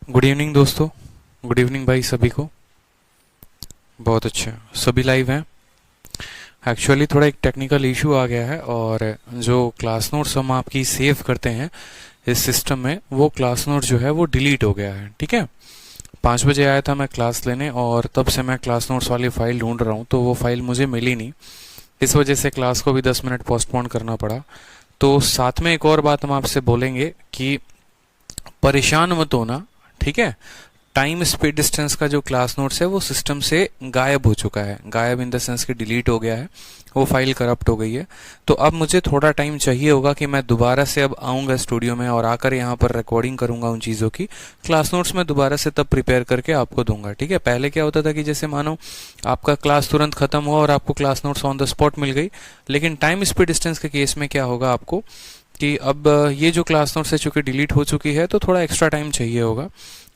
Good evening दोस्तों। Good evening भाई सभी को। बहुत अच्छा, सभी लाइव हैं। एक्चुअली थोड़ा एक टेक्निकल इशू आ गया है और जो क्लास नोट्स हम आपकी सेव करते हैं इस सिस्टम में, वो क्लास नोट जो है वो डिलीट हो गया है। ठीक है, 5 बजे आया था मैं क्लास लेने और तब से मैं क्लास नोट्स वाली फाइल ढूंढ रहा हूँ, तो वो फाइल मुझे मिली नहीं। इस वजह से क्लास को भी 10 मिनट पोस्टपोन करना पड़ा। तो साथ में एक और बात हम आपसे बोलेंगे कि परेशान मत होना, ठीक है। टाइम स्पीड डिस्टेंस का जो क्लास नोट्स है वो सिस्टम से गायब हो चुका है। गायब इन द सेंस कि डिलीट हो गया है, वो फाइल करप्ट हो गई है। तो अब मुझे थोड़ा टाइम चाहिए होगा कि मैं दोबारा से अब आऊँगा स्टूडियो में और आकर यहाँ पर रिकॉर्डिंग करूँगा उन चीज़ों की। क्लास नोट्स में दोबारा से तब प्रिपेयर करके आपको दूंगा। ठीक है, पहले क्या होता था कि जैसे मानो आपका क्लास तुरंत खत्म हुआ और आपको class notes on the spot मिल गई, लेकिन टाइम स्पीड डिस्टेंस के केस में क्या होगा आपको कि अब ये जो क्लास नोट्स है चूंकि डिलीट हो चुकी है, तो थोड़ा एक्स्ट्रा टाइम चाहिए होगा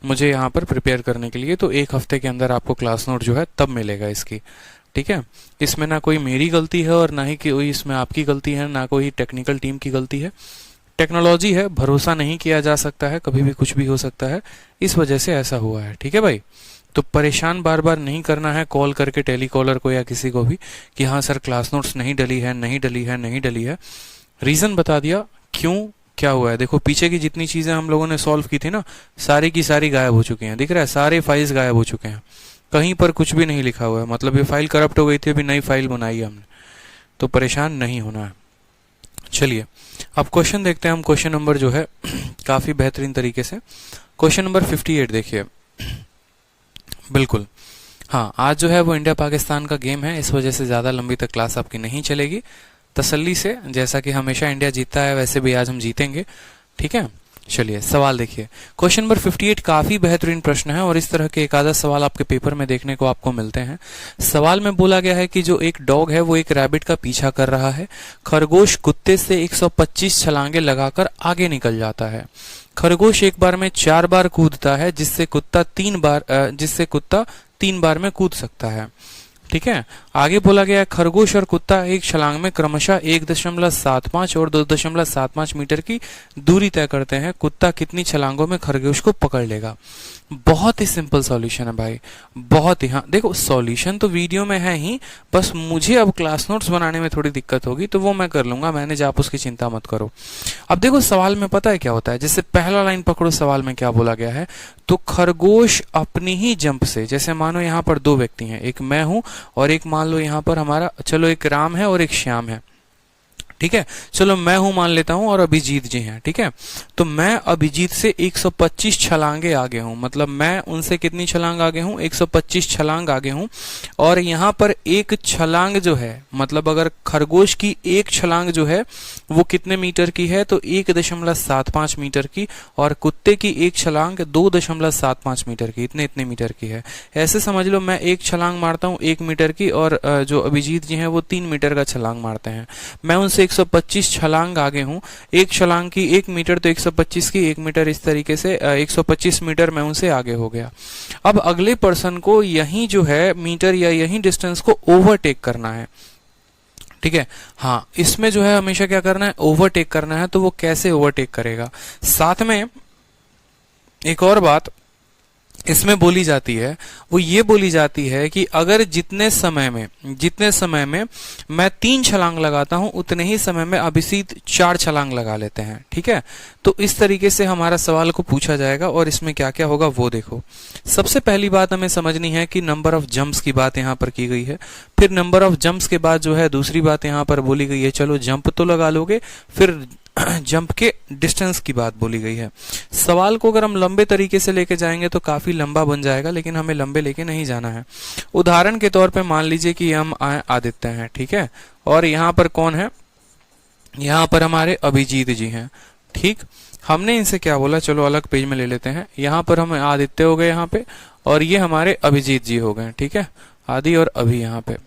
मुझे यहाँ पर प्रिपेयर करने के लिए। तो 1 हफ्ते के अंदर आपको क्लास नोट जो है तब मिलेगा इसकी। ठीक है, इसमें ना कोई मेरी गलती है और ना ही कोई इसमें आपकी गलती है, ना कोई टेक्निकल टीम की गलती है। टेक्नोलॉजी है, भरोसा नहीं किया जा सकता है, कभी भी कुछ भी हो सकता है, इस वजह से ऐसा हुआ है। ठीक है भाई, तो परेशान बार बार नहीं करना है कॉल करके टेलीकॉलर को या किसी को भी कि हाँ सर क्लास नोट्स नहीं डली है, नहीं डली है, नहीं डली है। रीजन बता दिया क्यों क्या हुआ है। देखो पीछे की जितनी चीजें हम लोगों ने सॉल्व की थी ना, सारी की सारी गायब हो चुकी हैं। दिख रहा है, सारे फाइल्स गायब हो चुके हैं, कहीं पर कुछ भी नहीं लिखा हुआ है। मतलब ये फाइल करप्ट हो गई थी, अभी नई फाइल बनाई है हमने, तो परेशान नहीं होना है। चलिए अब क्वेश्चन देखते हैं हम। क्वेश्चन नंबर जो है काफी बेहतरीन तरीके से, क्वेश्चन नंबर 58 देखिए। बिल्कुल हाँ, आज जो है वो इंडिया पाकिस्तान का गेम है, इस वजह से ज्यादा लंबी तक क्लास आपकी नहीं चलेगी। तसल्ली से, जैसा कि हमेशा इंडिया जीतता है वैसे भी आज हम जीतेंगे। ठीक है, चलिए सवाल देखिए। क्वेश्चन नंबर 58 काफी बेहतरीन प्रश्न है और इस तरह के एक आधा सवाल आपके पेपर में देखने को आपको मिलते हैं। सवाल में बोला गया है कि जो एक डॉग है वो एक रैबिट का पीछा कर रहा है। खरगोश कुत्ते से 125 छलांगे लगाकर आगे निकल जाता है। खरगोश एक बार में 4 बार कूदता है, जिससे कुत्ता 3 बार में कूद सकता है। ठीक है, आगे बोला गया है खरगोश और कुत्ता एक छलांग में क्रमशः 1.75 और 2.75 मीटर की दूरी तय करते हैं। कुत्ता कितनी छलांगों में खरगोश को पकड़ लेगा? बहुत ही सिंपल सॉल्यूशन है भाई, बहुत ही। हाँ देखो, सॉल्यूशन तो वीडियो में है ही, बस मुझे अब क्लास नोट्स बनाने में थोड़ी दिक्कत होगी, तो वो मैं कर लूंगा मैनेज, आप उसकी चिंता मत करो। अब देखो सवाल में पता है क्या होता है, जैसे पहला लाइन पकड़ो, सवाल में क्या बोला गया है, तो खरगोश अपनी ही जंप से, जैसे मानो यहाँ पर 2 व्यक्ति हैं, एक मैं हूं और एक मान लो यहाँ पर हमारा, चलो एक राम है और एक श्याम है। ठीक है, चलो मैं हूं मान लेता हूं और अभिजीत जी हैं। ठीक है, तो मैं अभिजीत से 125 छलांगे आगे हूं, मतलब मैं उनसे कितनी छलांग आगे हूं? 125 छलांग आगे हूं। और यहां पर एक छलांग जो है, मतलब अगर खरगोश की एक छलांग जो है वो कितने मीटर की है? तो 1.75 मीटर की, और कुत्ते की एक छलांग 2.75 मीटर की, इतने मीटर की है। ऐसे समझ लो मैं एक छलांग मारता हूं 1 मीटर की और जो अभिजीत जी हैं वो 3 मीटर का छलांग मारते हैं। मैं उनसे 125 छलांग आगे हूं। एक छलांग की 1 मीटर, तो 125 की 1 मीटर, इस तरीके से 125 मीटर मैं उनसे आगे हो गया। अब अगले पर्सन को यही जो है मीटर या यही डिस्टेंस को ओवरटेक करना है। ठीक है, हाँ इसमें जो है हमेशा क्या करना है? ओवरटेक करना है। तो वो कैसे ओवरटेक करेगा? साथ में एक और बात इसमें बोली जाती है, वो ये बोली जाती है कि अगर जितने समय में मैं 3 छलांग लगाता हूं, उतने ही समय में अभिजीत 4 छलांग लगा लेते हैं। ठीक है, तो इस तरीके से हमारा सवाल को पूछा जाएगा और इसमें क्या क्या होगा वो देखो। सबसे पहली बात हमें समझनी है कि नंबर ऑफ जंप्स की बात यहाँ पर की गई है। फिर नंबर ऑफ जंप्स के बाद जो है दूसरी बात यहाँ पर बोली गई है, चलो जंप तो लगा लोगे, फिर जंप के डिस्टेंस की बात बोली गई है। सवाल को अगर हम लंबे तरीके से लेके जाएंगे तो काफी लंबा बन जाएगा, लेकिन हमें लंबे लेके नहीं जाना है। उदाहरण के तौर पे मान लीजिए कि हम आदित्य हैं, ठीक है, और यहाँ पर कौन है? यहाँ पर हमारे अभिजीत जी हैं। ठीक, हमने इनसे क्या बोला, चलो अलग पेज में ले लेते हैं। यहाँ पर हम आदित्य हो गए यहाँ पे, और ये हमारे अभिजीत जी हो गए। ठीक है, आदि और अभी यहाँ पे।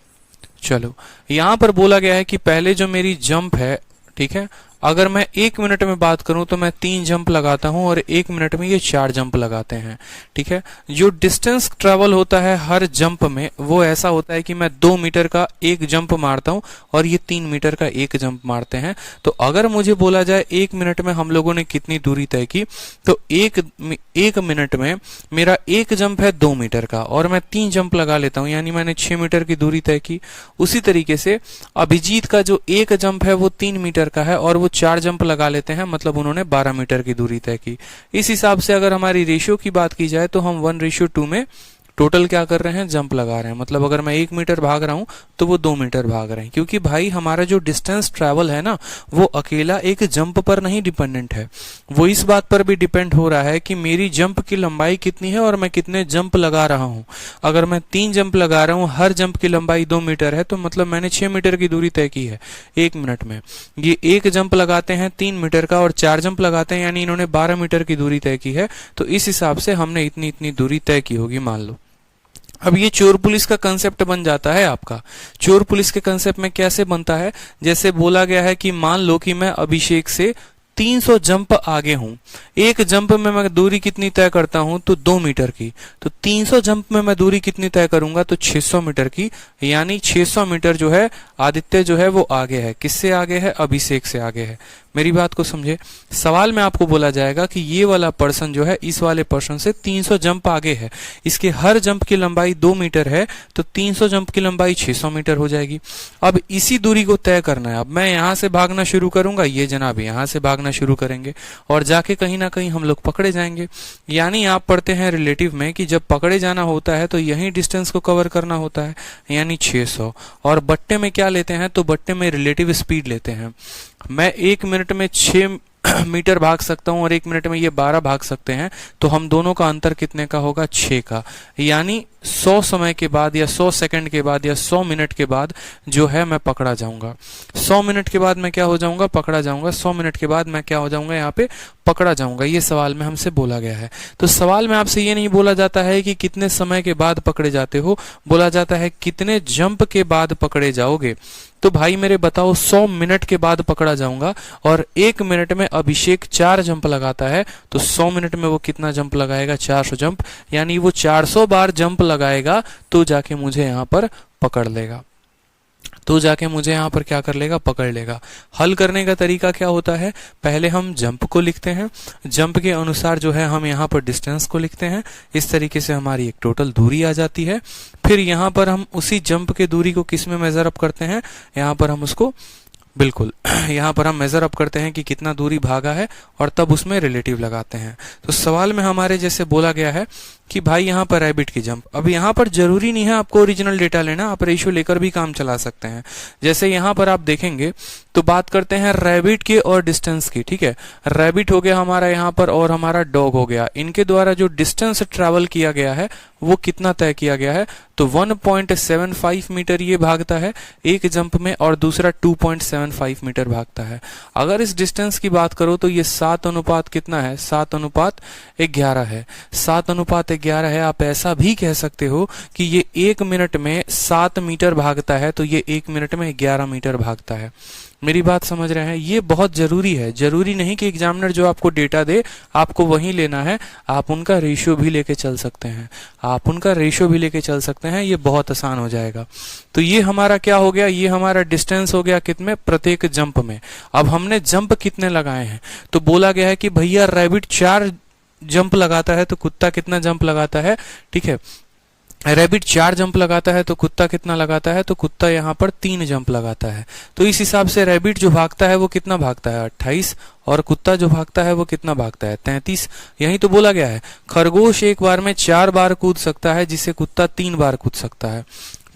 चलो यहाँ पर बोला गया है कि पहले जो मेरी जंप है, ठीक है, अगर मैं 1 मिनट में बात करूं तो मैं 3 जंप लगाता हूं और 1 मिनट में ये 4 जंप लगाते हैं। ठीक है, जो डिस्टेंस ट्रेवल होता है हर जंप में वो ऐसा होता है कि मैं 2 मीटर का एक जंप मारता हूं और ये 3 मीटर का एक जंप मारते हैं। तो अगर मुझे बोला जाए 1 मिनट में हम लोगों ने कितनी दूरी तय की, तो एक मिनट में मेरा एक जंप है 2 मीटर का और मैं 3 जंप लगा लेता हूं, यानी मैंने 6 मीटर की दूरी तय की। उसी तरीके से अभिजीत का जो एक जंप है वो 3 मीटर का है और वो 4 जंप लगा लेते हैं, मतलब उन्होंने 12 मीटर की दूरी तय की। इस हिसाब से अगर हमारी रेशियो की बात की जाए तो हम 1:2 में टोटल क्या कर रहे हैं, जंप लगा रहे हैं। मतलब अगर मैं 1 मीटर भाग रहा हूं तो वो 2 मीटर भाग रहे हैं, क्योंकि भाई हमारा जो डिस्टेंस ट्रैवल है ना वो अकेला एक जंप पर नहीं डिपेंडेंट है, वो इस बात पर भी डिपेंड हो रहा है कि मेरी जंप की लंबाई कितनी है और मैं कितने जंप लगा रहा हूं। अगर मैं 3 जंप लगा रहा हूं, हर जंप की लंबाई 2 मीटर है, तो मतलब मैंने 6 मीटर की दूरी तय की है 1 मिनट में। ये एक जंप लगाते हैं 3 मीटर का और 4 जंप लगाते हैं, यानी इन्होंने 12 मीटर की दूरी तय की है। तो इस हिसाब से हमने इतनी इतनी दूरी तय की होगी, मान लो। अब ये चोर पुलिस का कंसेप्ट बन जाता है आपका। चोर पुलिस के कंसेप्ट में कैसे बनता है, जैसे बोला गया है कि मान लो कि मैं अभिषेक से 300 जंप आगे हूं। एक जंप में मैं दूरी कितनी तय करता हूं, तो 2 मीटर की। तो 300 जंप में मैं दूरी कितनी तय करूंगा, तो 600 मीटर की। यानी 600 मीटर जो है आदित्य जो है वो आगे है। किससे आगे है, अभिषेक से आगे है। मेरी बात को समझे। सवाल में आपको बोला जाएगा कि ये वाला पर्सन जो है इस वाले पर्सन से 300 जंप आगे है, इसके हर जंप की लंबाई 2 मीटर है, तो 300 जंप की लंबाई 600 मीटर हो जाएगी। अब इसी दूरी को तय करना है। अब मैं यहां से भागना शुरू करूंगा, ये जनाब यहां से भागना शुरू करेंगे और जाके कहीं ना कहीं हम लोग पकड़े जाएंगे। यानी आप पढ़ते हैं रिलेटिव में कि जब पकड़े जाना होता है तो यही डिस्टेंस को कवर करना होता है, यानी 600। और बट्टे में क्या लेते हैं, तो बट्टे में रिलेटिव स्पीड लेते हैं। मैं 1 मिनट में 6 मीटर भाग सकता हूं और 1 मिनट में ये 12 भाग सकते हैं, तो हम दोनों का अंतर कितने का होगा, 6 का। यानी 100 समय के बाद या 100 सेकंड के बाद या 100 मिनट के बाद जो है मैं पकड़ा जाऊंगा। 100 मिनट के बाद मैं क्या हो जाऊंगा, पकड़ा जाऊंगा। 100 मिनट के बाद मैं क्या हो जाऊंगा, यहाँ पे पकड़ा जाऊंगा। ये सवाल में हमसे बोला गया है। तो सवाल में आपसे ये नहीं बोला जाता है कि कितने समय के बाद पकड़े जाते हो, बोला जाता है कितने जंप के बाद पकड़े जाओगे। तो भाई मेरे बताओ, 100 मिनट के बाद पकड़ा जाऊंगा और 1 मिनट में अभिषेक 4 जंप लगाता है, तो 100 मिनट में वो कितना जंप लगाएगा, 400 जंप। यानी वो 400 बार जंप लगाएगा तो जाके मुझे यहाँ पर पकड़ लेगा, तो जाके मुझे यहाँ पर क्या कर लेगा, पकड़ लेगा। हल करने का तरीका क्या होता है, पहले हम जंप को लिखते हैं, जंप के अनुसार जो है हम यहाँ पर डिस्टेंस को लिखते हैं। इस तरीके से हमारी एक टोटल दूरी आ जाती है। फिर यहाँ पर हम उसी जंप के दूरी को किस में मेजर अप करते हैं, यहाँ पर हम उसको बिल्कुल यहाँ पर हम मेजर अप करते हैं कि कितना दूरी भागा है और तब उसमें रिलेटिव लगाते हैं। तो सवाल में हमारे जैसे बोला गया है कि भाई यहाँ पर रैबिट की जंप। अब यहाँ पर जरूरी नहीं है आपको ओरिजिनल डेटा लेना, आप रेशियो लेकर भी काम चला सकते हैं। जैसे यहाँ पर आप देखेंगे तो बात करते हैं रैबिट के और डिस्टेंस की। ठीक है, रैबिट हो गया हमारा यहाँ पर और हमारा डॉग हो गया। इनके द्वारा जो डिस्टेंस ट्रेवल किया गया है वो कितना तय किया गया है, तो 1.75 मीटर ये भागता है एक जंप में और दूसरा 2.75 मीटर भागता है। अगर इस डिस्टेंस की बात करो तो ये 7 अनुपात कितना है, 7:11 है। 7:11 है। आप ऐसा भी कह सकते हो कि ये 1 मिनट में 7 मीटर भागता है, तो ये 1 मिनट में 11 मीटर भागता है। मेरी बात समझ रहे हैं, ये बहुत जरूरी है। जरूरी नहीं कि एग्जामिनर जो आपको डेटा दे आपको वही लेना है, आप उनका रेशियो भी लेके चल सकते हैं, आप उनका रेशियो भी लेके चल सकते हैं। ये बहुत आसान हो जाएगा। तो ये हमारा क्या हो गया, ये हमारा डिस्टेंस हो गया कितने, प्रत्येक जंप में। अब हमने जंप कितने लगाए हैं, तो बोला गया है कि भैया रैबिट 4 जंप लगाता है तो कुत्ता कितना जंप लगाता है। ठीक है, रैबिट 4 जंप लगाता है तो कुत्ता कितना लगाता है, तो कुत्ता यहाँ पर 3 जंप लगाता है। तो इस हिसाब से रैबिट जो भागता है वो कितना भागता है, 28, और कुत्ता जो भागता है वो कितना भागता है, 33। यही तो बोला गया है। खरगोश एक बार में 4 बार कूद सकता है, जिसे कुत्ता 3 बार कूद सकता है।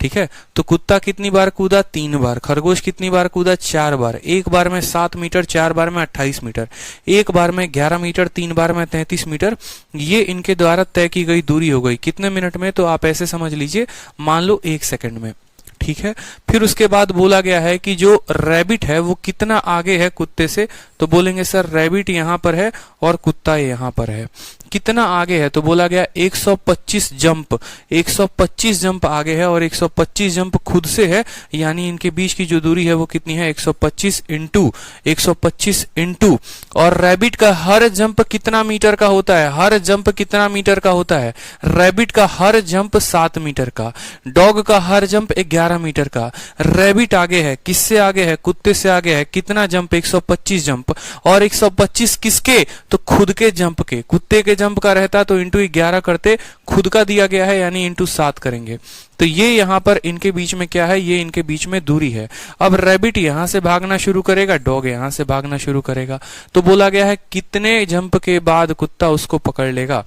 ठीक है, तो कुत्ता कितनी बार कूदा, 3 बार। खरगोश कितनी बार कूदा, 4 बार। एक बार में 7 मीटर, 4 बार में 28 मीटर, एक बार में 11 मीटर, 3 बार में 33 मीटर। ये इनके द्वारा तय की गई दूरी हो गई कितने मिनट में, तो आप ऐसे समझ लीजिए, मान लो 1 सेकंड में। ठीक है। फिर उसके बाद बोला गया है कि जो रैबिट है वो कितना आगे है कुत्ते से, तो बोलेंगे सर रैबिट यहाँ पर है और कुत्ता यहाँ पर है। कितना आगे है, तो बोला गया 125 जंप, 125 जंप आगे है और 125 जंप खुद से है, यानी इनके बीच की जो दूरी है वो कितनी है 125 इंटू और रैबिट का हर जंप कितना मीटर का होता है, हर जंप कितना मीटर का होता है, रैबिट का हर जंप 7 मीटर का, डॉग का हर जंप 11 मीटर का। रैबिट आगे है, किससे आगे है, कुत्ते से आगे है, कितना जंप 125 जंप, और 125 किसके, तो खुद के जंप के, कुत्ते के जंप का रहता तो इंटू 11 करते, खुद का दिया गया है यानी इंटू 7 करेंगे। तो ये यहां पर इनके बीच में क्या है, ये इनके बीच में दूरी है। अब रैबिट यहां से भागना शुरू करेगा, डॉग यहां से भागना शुरू करेगा, तो बोला गया है कितने जंप के बाद कुत्ता उसको पकड़ लेगा।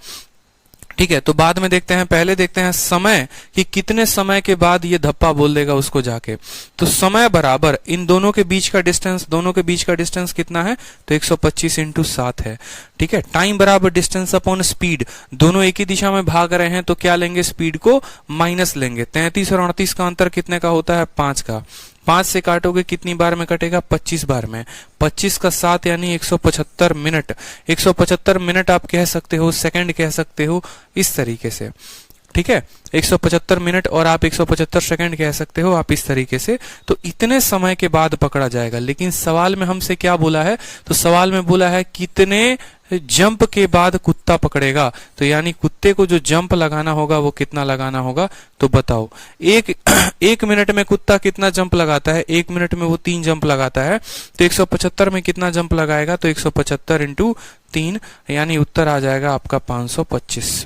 ठीक है, तो बाद में देखते हैं, पहले देखते हैं समय कि कितने समय के बाद ये धप्पा बोल देगा उसको जाके। तो समय बराबर इन दोनों के बीच का डिस्टेंस, दोनों के बीच का डिस्टेंस कितना है, तो 125 इंटू 7 है। ठीक है, टाइम बराबर डिस्टेंस अपॉन स्पीड, दोनों एक ही दिशा में भाग रहे हैं तो क्या लेंगे, स्पीड को माइनस लेंगे। 33 और 38 का अंतर कितने का होता है, 5 का। 5 से काटोगे कितनी बार में कटेगा, 25 बार में। 25 का 7 यानी 175 मिनट। 175 मिनट आप कह सकते हो, सेकंड कह सकते हो, इस तरीके से। ठीक है, 175 मिनट और आप 175 सेकंड कह सकते हो आप इस तरीके से। तो इतने समय के बाद पकड़ा जाएगा। लेकिन सवाल में हमसे क्या बोला है, तो सवाल में बोला है कितने जंप के बाद कुत्ता पकड़ेगा। तो यानी कुत्ते को जो जंप लगाना होगा वो कितना लगाना होगा, तो बताओ। एक मिनट में कुत्ता कितना जंप लगाता है, 1 मिनट में वो 3 जंप लगाता है। तो 175 में कितना जंप लगाएगा, तो 175 इंटू 3 यानी उत्तर आ जाएगा आपका 525।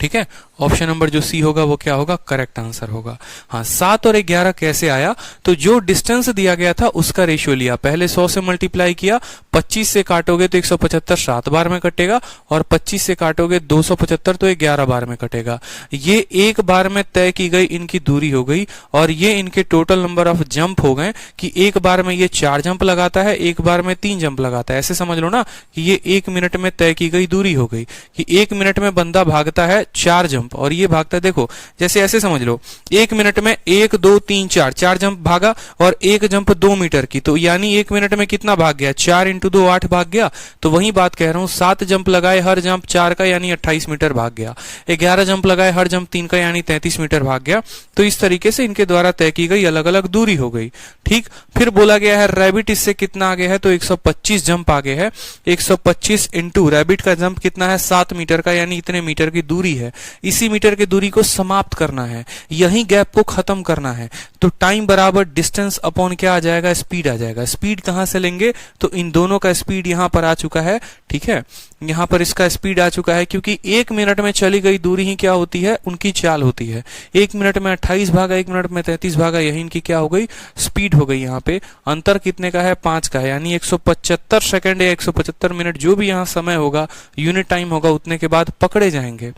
ठीक है, ऑप्शन नंबर जो सी होगा वो क्या होगा, करेक्ट आंसर होगा। हाँ, 7 और 11 कैसे आया, तो जो डिस्टेंस दिया गया था उसका रेशियो लिया, पहले 100 से मल्टीप्लाई किया, 25 से काटोगे तो 175 7 बार में कटेगा, और 25 से काटोगे 275 तो 11 बार में कटेगा। ये एक बार में तय की गई इनकी दूरी हो गई, और ये इनके टोटल नंबर ऑफ जंप हो गए कि एक बार में ये 4 जंप लगाता है, एक बार में 3 जंप लगाता है। ऐसे समझ लो ना कि ये 1 मिनट में तय की गई दूरी हो गई कि 1 मिनट में बंदा भागता है 4 जंप, और ये भागता है, देखो जैसे ऐसे समझ लो, 1 मिनट में 1 2 3 4 जंप भागा, और एक जंप 2 मीटर की, तो यानी 1 मिनट में कितना भाग गया, 4 इंटू 2 8 भाग गया। तो वही बात कह रहा हूं, 7 जंप लगाए हर जंप 4 का यानी 28 मीटर भाग गया, 11 जंप लगाए हर जंप 3 का यानी 33 मीटर भाग गया। तो इस तरीके से इनके द्वारा तय की गई अलग अलग दूरी हो गई। ठीक, फिर बोला गया है रैबिट इससे कितना आगे है, तो 125 जंप आगे है। 125 इंटू रैबिट का जंप कितना है, 7 मीटर का, यानी इतने मीटर की दूरी है। इसी मीटर की दूरी को समाप्त करना है, यही गैप को खत्म करना है। तो टाइम बराबर डिस्टेंस अपॉन क्या आ जाएगा, स्पीड आ जाएगा। स्पीड कहां से लेंगे, तो इन दोनों का स्पीड यहां पर आ चुका है। ठीक है, यहां पर इसका स्पीड आ चुका है, क्योंकि 1 मिनट में चली गई दूरी ही क्या होती है, उनकी चाल होती है। 1 मिनट में 28 भागा, 1 मिनट में 33 भागा, यही इनकी क्या हो गई, स्पीड हो गई। यहाँ पे अंतर कितने का है, 5 का है, यानी 175 सेकंड या 175 मिनट जो भी यहाँ समय होगा, यूनिट टाइम होगा, उतने के बाद पकड़े जाएंगे।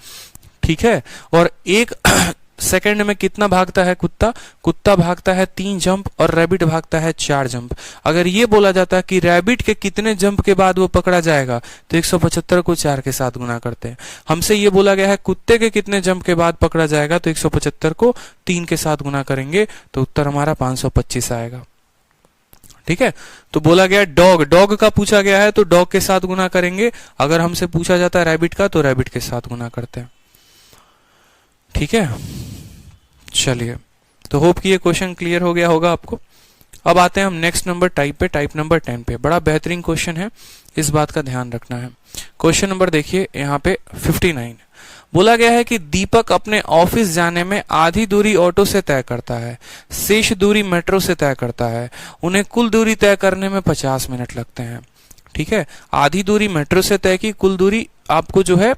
ठीक है, और 1 सेकंड में कितना भागता है कुत्ता, कुत्ता भागता है 3 जंप और रैबिट भागता है 4 जंप। अगर ये बोला जाता है कि रैबिट के कितने जंप के बाद वो पकड़ा जाएगा, तो 175 को 4 के साथ गुना करते हैं। हमसे ये बोला गया है कुत्ते के कितने जंप के बाद पकड़ा जाएगा, तो 175 को 3 के साथ गुना करेंगे, तो उत्तर हमारा 525 आएगा। ठीक है, तो बोला गया डॉग, डॉग का पूछा गया है तो डॉग के साथ गुना करेंगे। अगर हमसे पूछा जाता है रैबिट का, तो रैबिट के साथ गुना करते हैं। ठीक है, चलिए, तो होप कि ये क्वेश्चन क्लियर हो गया होगा आपको। अब आते हैं हम नेक्स्ट नंबर टाइप पे, टाइप नंबर 10 पे। बड़ा बेहतरीन क्वेश्चन है, इस बात का ध्यान रखना है। क्वेश्चन नंबर देखिए यहाँ पे 59। बोला गया है कि दीपक अपने ऑफिस जाने में आधी दूरी ऑटो से तय करता है, शेष दूरी मेट्रो से तय करता है। उन्हें कुल दूरी तय करने में 50 मिनट लगते हैं। ठीक है, आधी दूरी मेट्रो से तय की, कुल दूरी आपको जो है,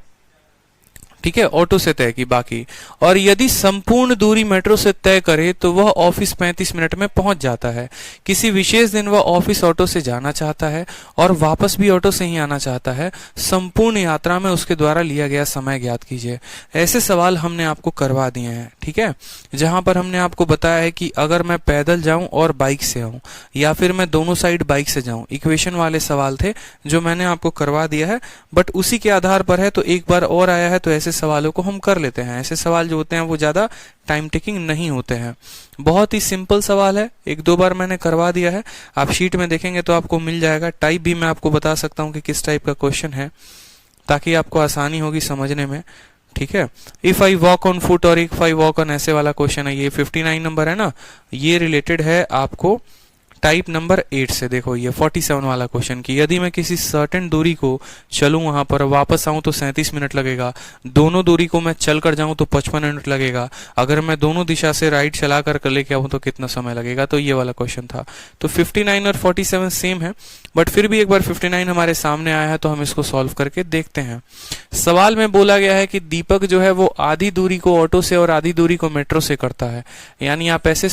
ठीक है, ऑटो से तय की बाकी। और यदि संपूर्ण दूरी मेट्रो से तय करे तो वह ऑफिस 35 मिनट में पहुंच जाता है। किसी विशेष दिन वह ऑफिस ऑटो से जाना चाहता है और वापस भी ऑटो से ही आना चाहता है। संपूर्ण यात्रा में उसके द्वारा लिया गया समय ज्ञात कीजिए। ऐसे सवाल हमने आपको करवा दिए हैं। ठीक है, जहां पर हमने आपको बताया है कि अगर मैं पैदल जाऊं और बाइक से आऊं, या फिर मैं दोनों साइड बाइक से जाऊं, इक्वेशन वाले सवाल थे जो मैंने आपको करवा दिया है। बट उसी के आधार पर है, तो एक बार और आया है, तो ऐसे सवालों को हम कर लेते हैं। ऐसे सवाल जो होते हैं वो ज़्यादा टाइम टेकिंग नहीं होते हैं। बहुत ही सिंपल सवाल है, एक दो बार मैंने करवा दिया है, आप शीट में देखेंगे तो आपको मिल जाएगा। टाइप भी मैं आपको बता सकता हूँ कि किस टाइप का क्वेश्चन है, ताकि आपको आसानी होगी समझने में। ठीक है, if I walk on foot और इफ आई वॉक ऑन, ऐसे वाला क्वेश्चन है। ये 59 नंबर है ना, ये रिलेटेड है आपको टाइप नंबर 8 से। देखो ये 47 वाला क्वेश्चन की यदि मैं किसी सर्टेन दूरी को चलूं, वहां पर वापस आऊं तो 37 मिनट लगेगा। दोनों दूरी को मैं चल कर जाऊं तो 55 मिनट लगेगा। अगर मैं दोनों दिशा से राइट चला कर लेके आऊं तो कितना समय लगेगा। तो ये वाला क्वेश्चन था। तो 59 और 47 सेम है, बट फिर भी एक बार 59 हमारे सामने आया है तो हम इसको सॉल्व करके देखते हैं। सवाल में बोला गया है कि दीपक जो है वो आधी दूरी को ऑटो से और आधी दूरी को मेट्रो से करता है। यानी आप ऐसे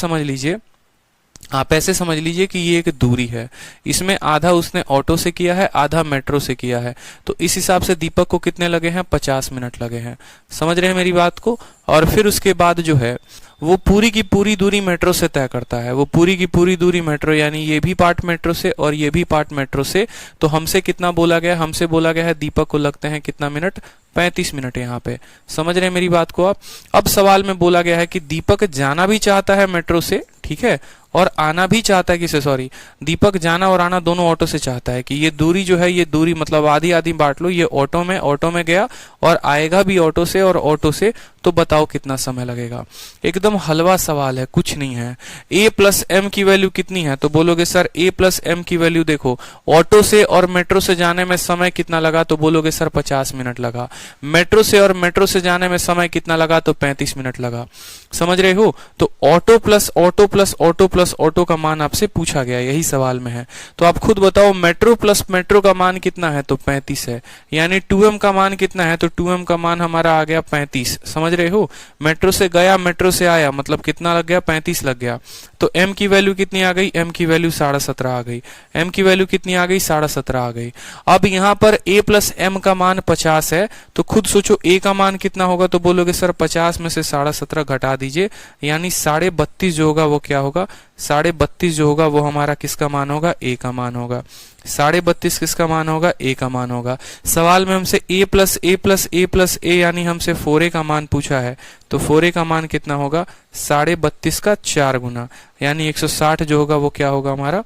समझ लीजिए कि ये एक दूरी है, इसमें आधा उसने ऑटो से किया है, आधा मेट्रो से किया है। तो इस हिसाब से दीपक को कितने लगे हैं, 50 मिनट लगे हैं। समझ रहे हैं मेरी बात को। और फिर उसके बाद जो है वो पूरी की पूरी दूरी मेट्रो से तय करता है। वो पूरी की पूरी दूरी मेट्रो, यानी ये भी पार्ट मेट्रो से और ये भी पार्ट मेट्रो से। तो हमसे कितना बोला गया, हमसे बोला गया है दीपक को लगते हैं कितना मिनट, 35 मिनट। यहाँ पे समझ रहे हैं मेरी बात को आप। अब सवाल में बोला गया है कि दीपक जाना भी चाहता है मेट्रो से, ठीक है, और आना भी चाहता है किसे, सॉरी, दीपक जाना और आना दोनों ऑटो से चाहता है। कि ये दूरी जो है, ये दूरी मतलब आधी आधी बांट लो, ये ऑटो में गया और आएगा भी ऑटो से और ऑटो से। तो बताओ कितना समय लगेगा। एकदम हलवा सवाल है, कुछ नहीं है। a प्लस एम की वैल्यू कितनी है, तो बोलोगे सर a प्लस एम की वैल्यू देखो, ऑटो से और मेट्रो से जाने में समय कितना लगा, तो बोलोगे सर 50 मिनट लगा। मेट्रो से और मेट्रो से जाने में समय कितना लगा, तो 35 मिनट लगा। समझ रहे हो। तो auto plus auto plus auto plus auto का मान आपसे पूछा गया, यही सवाल में है। तो आप खुद बताओ, मेट्रो प्लस मेट्रो का मान कितना है, तो 35 है। यानी 2m का मान कितना है, तो 2m का मान हमारा आ गया 35। समझ रहे हो। मेट्रो से गया, मेट्रो से आया, मतलब कितना लग गया, 35 लग गया। तो m की वैल्यू कितनी आ गई, m की वैल्यू 17.5 आ गई। m की वैल्यू कितनी आ गई, 17.5 आ गई। अब यहाँ पर a प्लस m का मान 50 है, तो खुद सोचो a का मान कितना होगा, तो बोलोगे सर 50 में से 17.5 घटा दीजिए, यानी 32.5 जो होगा वो क्या होगा, 32.5 जो होगा वो हमारा किसका मान होगा, a का मान होगा। 32.5 किसका मान होगा, a का मान होगा। सवाल में हमसे a plus a plus a plus a यानी हमसे 4a का मान पूछा है। तो 4a का मान कितना होगा, 32.5 का 4 गुना, यानी 160 जो होगा वो क्या होगा हमारा।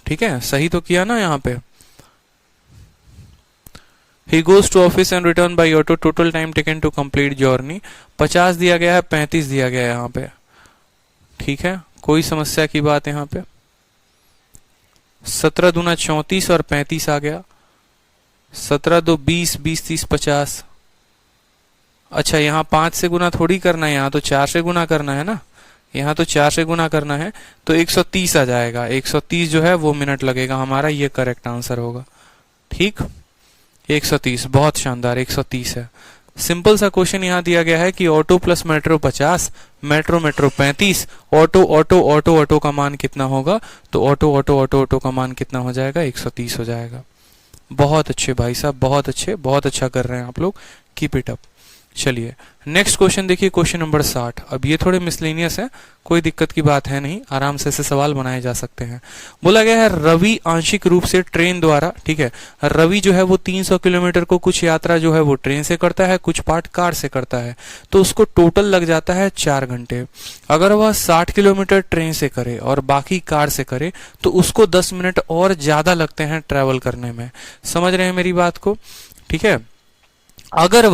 ठीक है, सही तो किया ना यहाँ पे। He goes to office and return by auto. Total time taken to complete journey 50 दिया गया है, 35 दिया गया है यहाँ पे। ठीक है, कोई समस्या की बात यहाँ पे। 17 दूना 34 और 35 आ गया। 17 दो 20, 20 30 50। अच्छा, यहाँ 5 से गुना थोड़ी करना है, यहाँ तो 4 से गुना करना है ना, यहाँ तो 4 से गुना करना है। तो 130 आ जाएगा। 130 जो है वो मिनट लगेगा हमारा, ये करेक्ट आंसर होगा। ठीक, 130, बहुत शानदार, 130 है। सिंपल सा क्वेश्चन यहाँ दिया गया है कि auto plus metro 50, metro metro 35, auto auto auto auto का मान कितना होगा, तो ऑटो ऑटो ऑटो ऑटो का मान कितना हो जाएगा, 130 हो जाएगा। बहुत अच्छे भाई साहब, बहुत अच्छे, बहुत अच्छा कर रहे हैं आप लोग, कीप इट अप। चलिए नेक्स्ट क्वेश्चन देखिए, क्वेश्चन नंबर 60। अब ये थोड़े मिसलेनियस है, कोई दिक्कत की बात है नहीं, आराम से ऐसे सवाल बनाए जा सकते हैं। बोला गया है रवि आंशिक रूप से ट्रेन द्वारा, ठीक है, रवि जो है वो 300 किलोमीटर को कुछ यात्रा जो है वो ट्रेन से करता है, कुछ पार्ट कार से करता है, तो उसको टोटल लग जाता है 4 घंटे। अगर वह 60 किलोमीटर ट्रेन से करे और बाकी कार से करे तो उसको 10 मिनट और ज्यादा लगते हैं ट्रेवल करने में। समझ रहे हैं मेरी बात को। ठीक है, अगर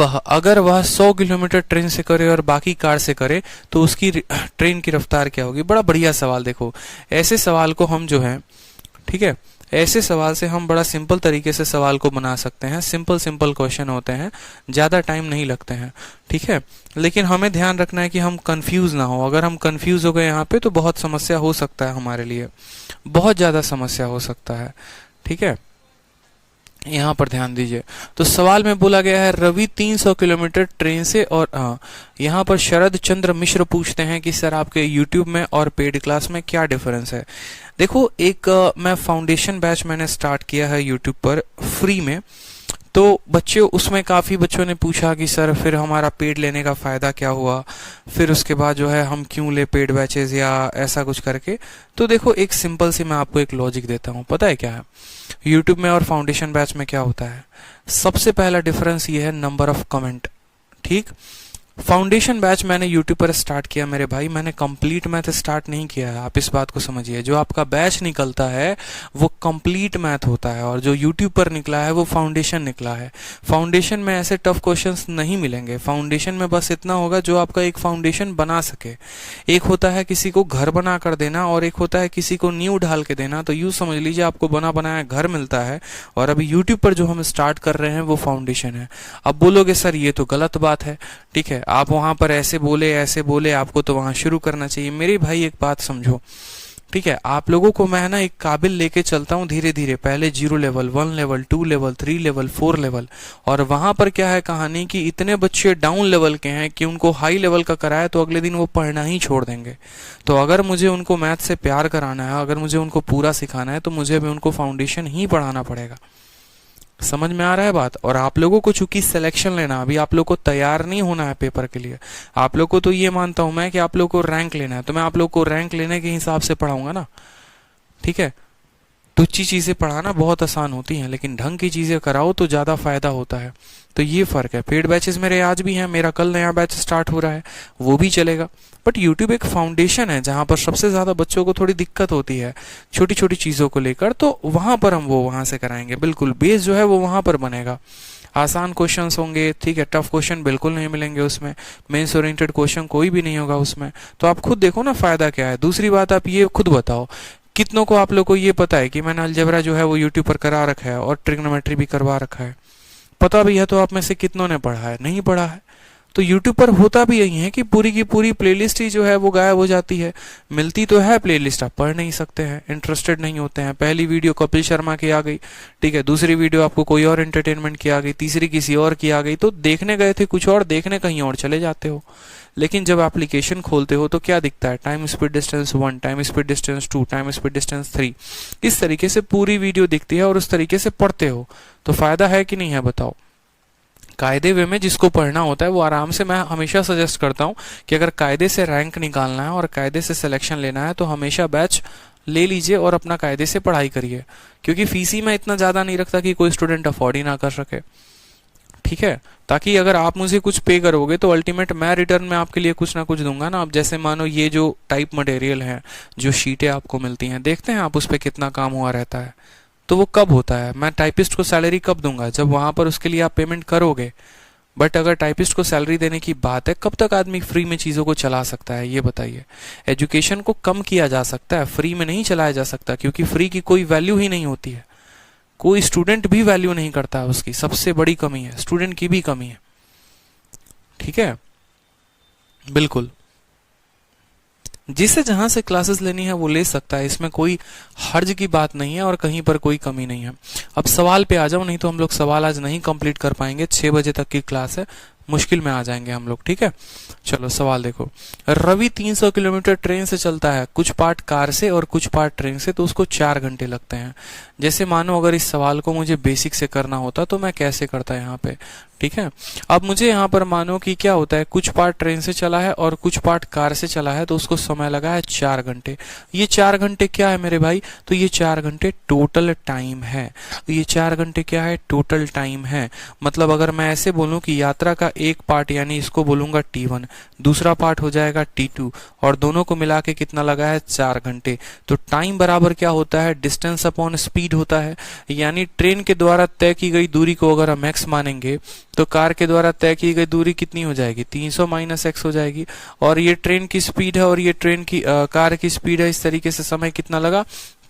वह 100 किलोमीटर ट्रेन से करे और बाकी कार से करे तो उसकी ट्रेन की रफ्तार क्या होगी। बड़ा बढ़िया सवाल। देखो ऐसे सवाल को हम जो है, ठीक है, ऐसे सवाल से हम बड़ा सिंपल तरीके से सवाल को बना सकते हैं। सिंपल क्वेश्चन होते हैं, ज्यादा टाइम नहीं लगते हैं। ठीक है, लेकिन हमें ध्यान रखना है कि हम कंफ्यूज ना हो। अगर हम कंफ्यूज हो गए यहाँ पे तो बहुत समस्या हो सकता है, हमारे लिए बहुत ज्यादा समस्या हो सकता है। ठीक है, यहाँ पर ध्यान दीजिए। तो सवाल में बोला गया है रवि 300 किलोमीटर ट्रेन से, और यहाँ पर शरद चंद्र मिश्र पूछते हैं कि सर आपके YouTube में और पेड क्लास में क्या डिफरेंस है। देखो, एक मैं फाउंडेशन बैच मैंने स्टार्ट किया है YouTube पर फ्री में, तो बच्चों उसमें काफ़ी बच्चों ने पूछा कि सर फिर हमारा पेड लेने का फ़ायदा क्या हुआ, फिर उसके बाद जो है हम क्यों ले पेड बैचेस या ऐसा कुछ करके। तो देखो एक सिंपल सी मैं आपको एक लॉजिक देता हूँ, पता है क्या है यूट्यूब में और फाउंडेशन बैच में क्या होता है। सबसे पहला डिफरेंस ये है नंबर ऑफ कमेंट। ठीक, फाउंडेशन बैच मैंने यूट्यूब पर स्टार्ट किया मेरे भाई, मैंने कंप्लीट मैथ स्टार्ट नहीं किया है, आप इस बात को समझिए। जो आपका बैच निकलता है वो कंप्लीट मैथ होता है, और जो यूट्यूब पर निकला है वो फाउंडेशन निकला है। फाउंडेशन में ऐसे टफ क्वेश्चंस नहीं मिलेंगे, फाउंडेशन में बस इतना होगा जो आपका एक फाउंडेशन बना सके। एक होता है किसी को घर बना कर देना, और एक होता है किसी को नींव ढाल के देना। तो यूँ समझ लीजिए आपको बना बनाया घर मिलता है, और अभी यूट्यूब पर जो हम स्टार्ट कर रहे हैं वो फाउंडेशन है। अब बोलोगे सर ये तो गलत बात है, ठीक है, आप वहां पर ऐसे बोले, आपको तो वहां शुरू करना चाहिए। मेरे भाई एक बात समझो, ठीक है, आप लोगों को मैं ना एक काबिल लेके चलता हूँ धीरे धीरे, पहले 0 level, 1 level, 2 level, 3 level, 4 level, और वहां पर क्या है कहानी कि इतने बच्चे डाउन लेवल के हैं कि उनको हाई लेवल का कराया तो अगले दिन वो पढ़ना ही छोड़ देंगे। तो अगर मुझे उनको मैथ से प्यार कराना है, अगर मुझे उनको पूरा सिखाना है, तो मुझे अभी उनको फाउंडेशन ही पढ़ाना पड़ेगा। समझ में आ रहा है बात। और आप लोगों को चूंकि सिलेक्शन लेना, अभी आप लोग को तैयार नहीं होना है पेपर के लिए, आप लोग को तो ये मानता हूं मैं कि आप लोग को रैंक लेना है, तो मैं आप लोग को रैंक लेने के हिसाब से पढ़ाऊंगा ना, ठीक है। तुच्छी चीजें पढ़ाना बहुत आसान होती हैं, लेकिन ढंग की चीजें कराओ तो ज्यादा फायदा होता है। तो ये फर्क है। पेड बैचेस मेरे आज भी हैं, मेरा कल नया बैच स्टार्ट हो रहा है, वो भी चलेगा। बट यूट्यूब एक फाउंडेशन है जहां पर सबसे ज्यादा बच्चों को थोड़ी दिक्कत होती है छोटी छोटी चीजों को लेकर, तो वहां पर हम वो वहां से कराएंगे। बिल्कुल बेस जो है वो वहां पर बनेगा। आसान क्वेश्चंस होंगे, ठीक है, टफ क्वेश्चन बिल्कुल नहीं मिलेंगे उसमें, मेंस ओरिएंटेड क्वेश्चन कोई भी नहीं होगा उसमें। तो आप खुद देखो ना फायदा क्या है। दूसरी बात आप ये खुद बताओ, कितनों को आप लोग को ये पता है कि मैंने अलजेब्रा जो है वो यूट्यूब पर करा रखा है और ट्रिग्नोमेट्री भी करवा रखा है? पता भी है तो आप में से कितनों ने पढ़ा है? नहीं पढ़ा है। तो यूट्यूब पर होता भी यही है कि पूरी की पूरी प्लेलिस्ट ही जो है वो गायब हो जाती है। मिलती तो है प्लेलिस्ट, आप पढ़ नहीं सकते हैं, इंटरेस्टेड नहीं होते हैं। पहली वीडियो कपिल शर्मा की आ गई, ठीक है, दूसरी वीडियो आपको कोई और एंटरटेनमेंट की आ गई, तीसरी किसी और की आ गई, तो देखने गए थे कुछ और, देखने कहीं और चले जाते हो। लेकिन जब एप्लीकेशन खोलते हो तो क्या दिखता है? Time speed distance 1, time speed distance 2, time speed distance 3, इस तरीके से पूरी वीडियो दिखती है और उस तरीके से पढ़ते हो। तो फायदा है कि नहीं है बताओ? कायदे वे में जिसको पढ़ना होता है वो आराम से, मैं हमेशा सजेस्ट करता हूं कि अगर कायदे से रैंक निकालना है और कायदे से सिलेक्शन लेना है तो हमेशा बैच ले लीजिए और अपना कायदे से पढ़ाई करिए, क्योंकि फीस ही मैं इतना ज्यादा नहीं रखता कि कोई स्टूडेंट अफोर्ड ही ना कर सके, ठीक है। ताकि अगर आप मुझे कुछ पे करोगे तो अल्टीमेट मैं रिटर्न में आपके लिए कुछ ना कुछ दूंगा ना। अब जैसे मानो ये जो टाइप मटेरियल है, जो शीटें आपको मिलती हैं, देखते हैं आप उस पर कितना काम हुआ रहता है, तो वो कब होता है? मैं टाइपिस्ट को सैलरी कब दूंगा? जब वहां पर उसके लिए आप पेमेंट करोगे। बट अगर टाइपिस्ट को सैलरी देने की बात है, कब तक आदमी फ्री में चीजों को चला सकता है ये बताइए। एजुकेशन को कम किया जा सकता है, फ्री में नहीं चलाया जा सकता, क्योंकि फ्री की कोई वैल्यू ही नहीं होती है। कोई स्टूडेंट भी वैल्यू नहीं करता है उसकी, सबसे बड़ी कमी है, स्टूडेंट की भी कमी है, ठीक है। बिल्कुल, जिसे जहां से क्लासेस लेनी है वो ले सकता है, इसमें कोई हर्ज की बात नहीं है और कहीं पर कोई कमी नहीं है। अब सवाल पे आ जाओ, नहीं तो हम लोग सवाल आज नहीं कंप्लीट कर पाएंगे, 6 बजे तक की क्लास है, मुश्किल में आ जाएंगे हम लोग, ठीक है। चलो सवाल देखो। रवि 300 किलोमीटर ट्रेन से चलता है, कुछ पार्ट कार से और कुछ पार्ट ट्रेन से, तो उसको 4 घंटे लगते हैं। जैसे मानो अगर इस सवाल को मुझे बेसिक से करना होता तो मैं कैसे करता यहाँ पे, ठीक है। अब मुझे यहाँ पर मानो कि क्या होता है, कुछ पार्ट ट्रेन से चला है और कुछ पार्ट कार से चला है, तो उसको समय लगा है 4 घंटे। ये 4 घंटे क्या है मेरे भाई? तो ये 4 घंटे टोटल टाइम है। ये 4 घंटे क्या है? टोटल टाइम है। मतलब अगर मैं ऐसे बोलूं कि यात्रा का एक पार्ट, यानी इसको बोलूंगा T1, दूसरा पार्ट हो जाएगा T2, और दोनों को मिला के कितना लगा है? 4 घंटे। तो टाइम बराबर क्या होता है? डिस्टेंस अपॉन स्पीड होता है। यानी ट्रेन के द्वारा तय की गई दूरी को अगर हम x मानेंगे तो कार के द्वारा तय की गई दूरी कितनी हो जाएगी? 300 माइनस x हो जाएगी। और ये ट्रेन की स्पीड है और ये ट्रेन की कार की स्पीड है, इस तरीके से समय कितना लगा?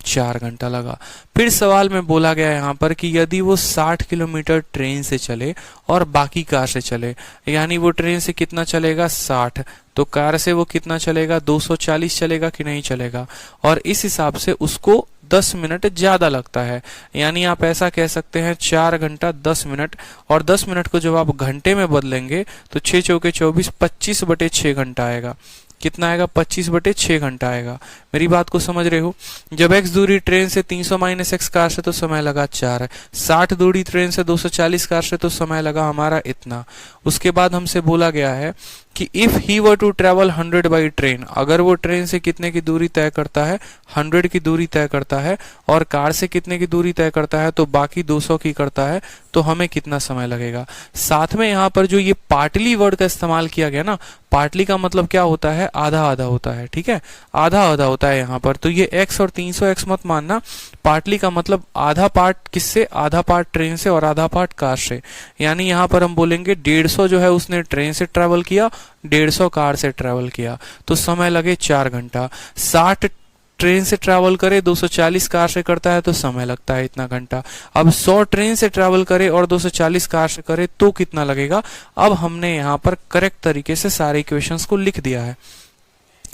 4 घंटा लगा। फिर सवाल में बोला गया यहाँ पर कि यदि वो 60 किलोमीटर ट्रेन से चले और बाकी कार से चले, यानी वो ट्रेन से कितना चलेगा? 60, तो कार से वो कितना चलेगा? 240 चलेगा कि नहीं चलेगा? और इस हिसाब से उसको 10 मिनट ज्यादा लगता है। यानी आप ऐसा कह सकते हैं 4 घंटा 10 मिनट, और 10 मिनट को जब आप घंटे में बदलेंगे तो 6 चौके 24, 25/6 घंटा आएगा। कितना आएगा, 25/6 घंटा आएगा। मेरी बात को समझ रहे हो। जब x दूरी ट्रेन से 300 - x कार से तो समय लगा 4 है। 60 दूरी ट्रेन से 240 कार से तो समय लगा हमारा इतना। उसके बाद हमसे बोला गया है कि if he were to travel 100 by train, अगर वो ट्रेन से कितने की दूरी तय करता है, 100 की दूरी तय करता है, और कार से कितने की दूरी तय करता है तो बाकी 200 की करता है, तो हमें कितना समय लगेगा। साथ में यहाँ पर जो ये पार्टली वर्ड का इस्तेमाल किया गया ना, पार्टली का मतलब क्या होता है, आधा आधा होता है, ठीक है, आधा आधा होता है यहाँ पर। तो ये x और 300x मत मानना, पार्टली का मतलब आधा पार्ट किससे, आधा पार्ट ट्रेन से और आधा पार्ट कार से। यानी यहाँ पर हम बोलेंगे 150 जो है उसने ट्रेन से ट्रेवल किया, 150 कार से ट्रेवल किया, तो समय लगे 4 घंटा। 60 ट्रेन से ट्रैवल करे, 240 कार से करता है तो समय लगता है इतना घंटा। अब 100 ट्रेन से ट्रैवल करे और 240 कार से करे तो कितना लगेगा। अब हमने यहाँ पर करेक्ट तरीके से सारे इक्वेशंस को लिख दिया है।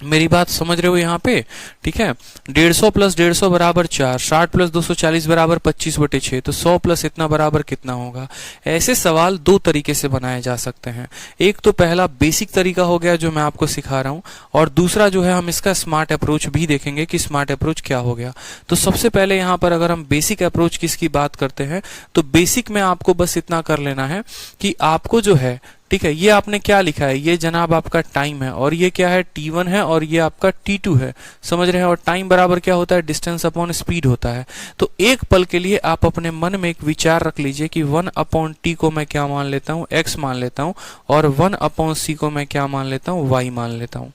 मेरी बात समझ रहे हो यहाँ पे, ठीक है। 150 + 150 बराबर 4, 60 + 240 बराबर 25/6, तो 100 प्लस इतना बराबर कितना होगा। ऐसे सवाल दो तरीके से बनाए जा सकते हैं। एक तो पहला बेसिक तरीका हो गया जो मैं आपको सिखा रहा हूं, और दूसरा जो है हम इसका स्मार्ट अप्रोच भी देखेंगे कि स्मार्ट अप्रोच क्या हो गया। तो सबसे पहले यहाँ पर अगर हम बेसिक अप्रोच किसकी बात करते हैं, तो बेसिक में आपको बस इतना कर लेना है कि आपको जो है, ठीक है, ये आपने क्या लिखा है, ये जनाब आपका टाइम है, और ये क्या है, t1 है, और ये आपका t2 है, समझ रहे हैं। और टाइम बराबर क्या होता है, डिस्टेंस अपॉन स्पीड होता है। तो एक पल के लिए आप अपने मन में एक विचार रख लीजिए कि 1/t को मैं क्या मान लेता हूँ, x मान लेता हूँ, और 1/c को मैं क्या मान लेता हूँ, y मान लेता हूँ।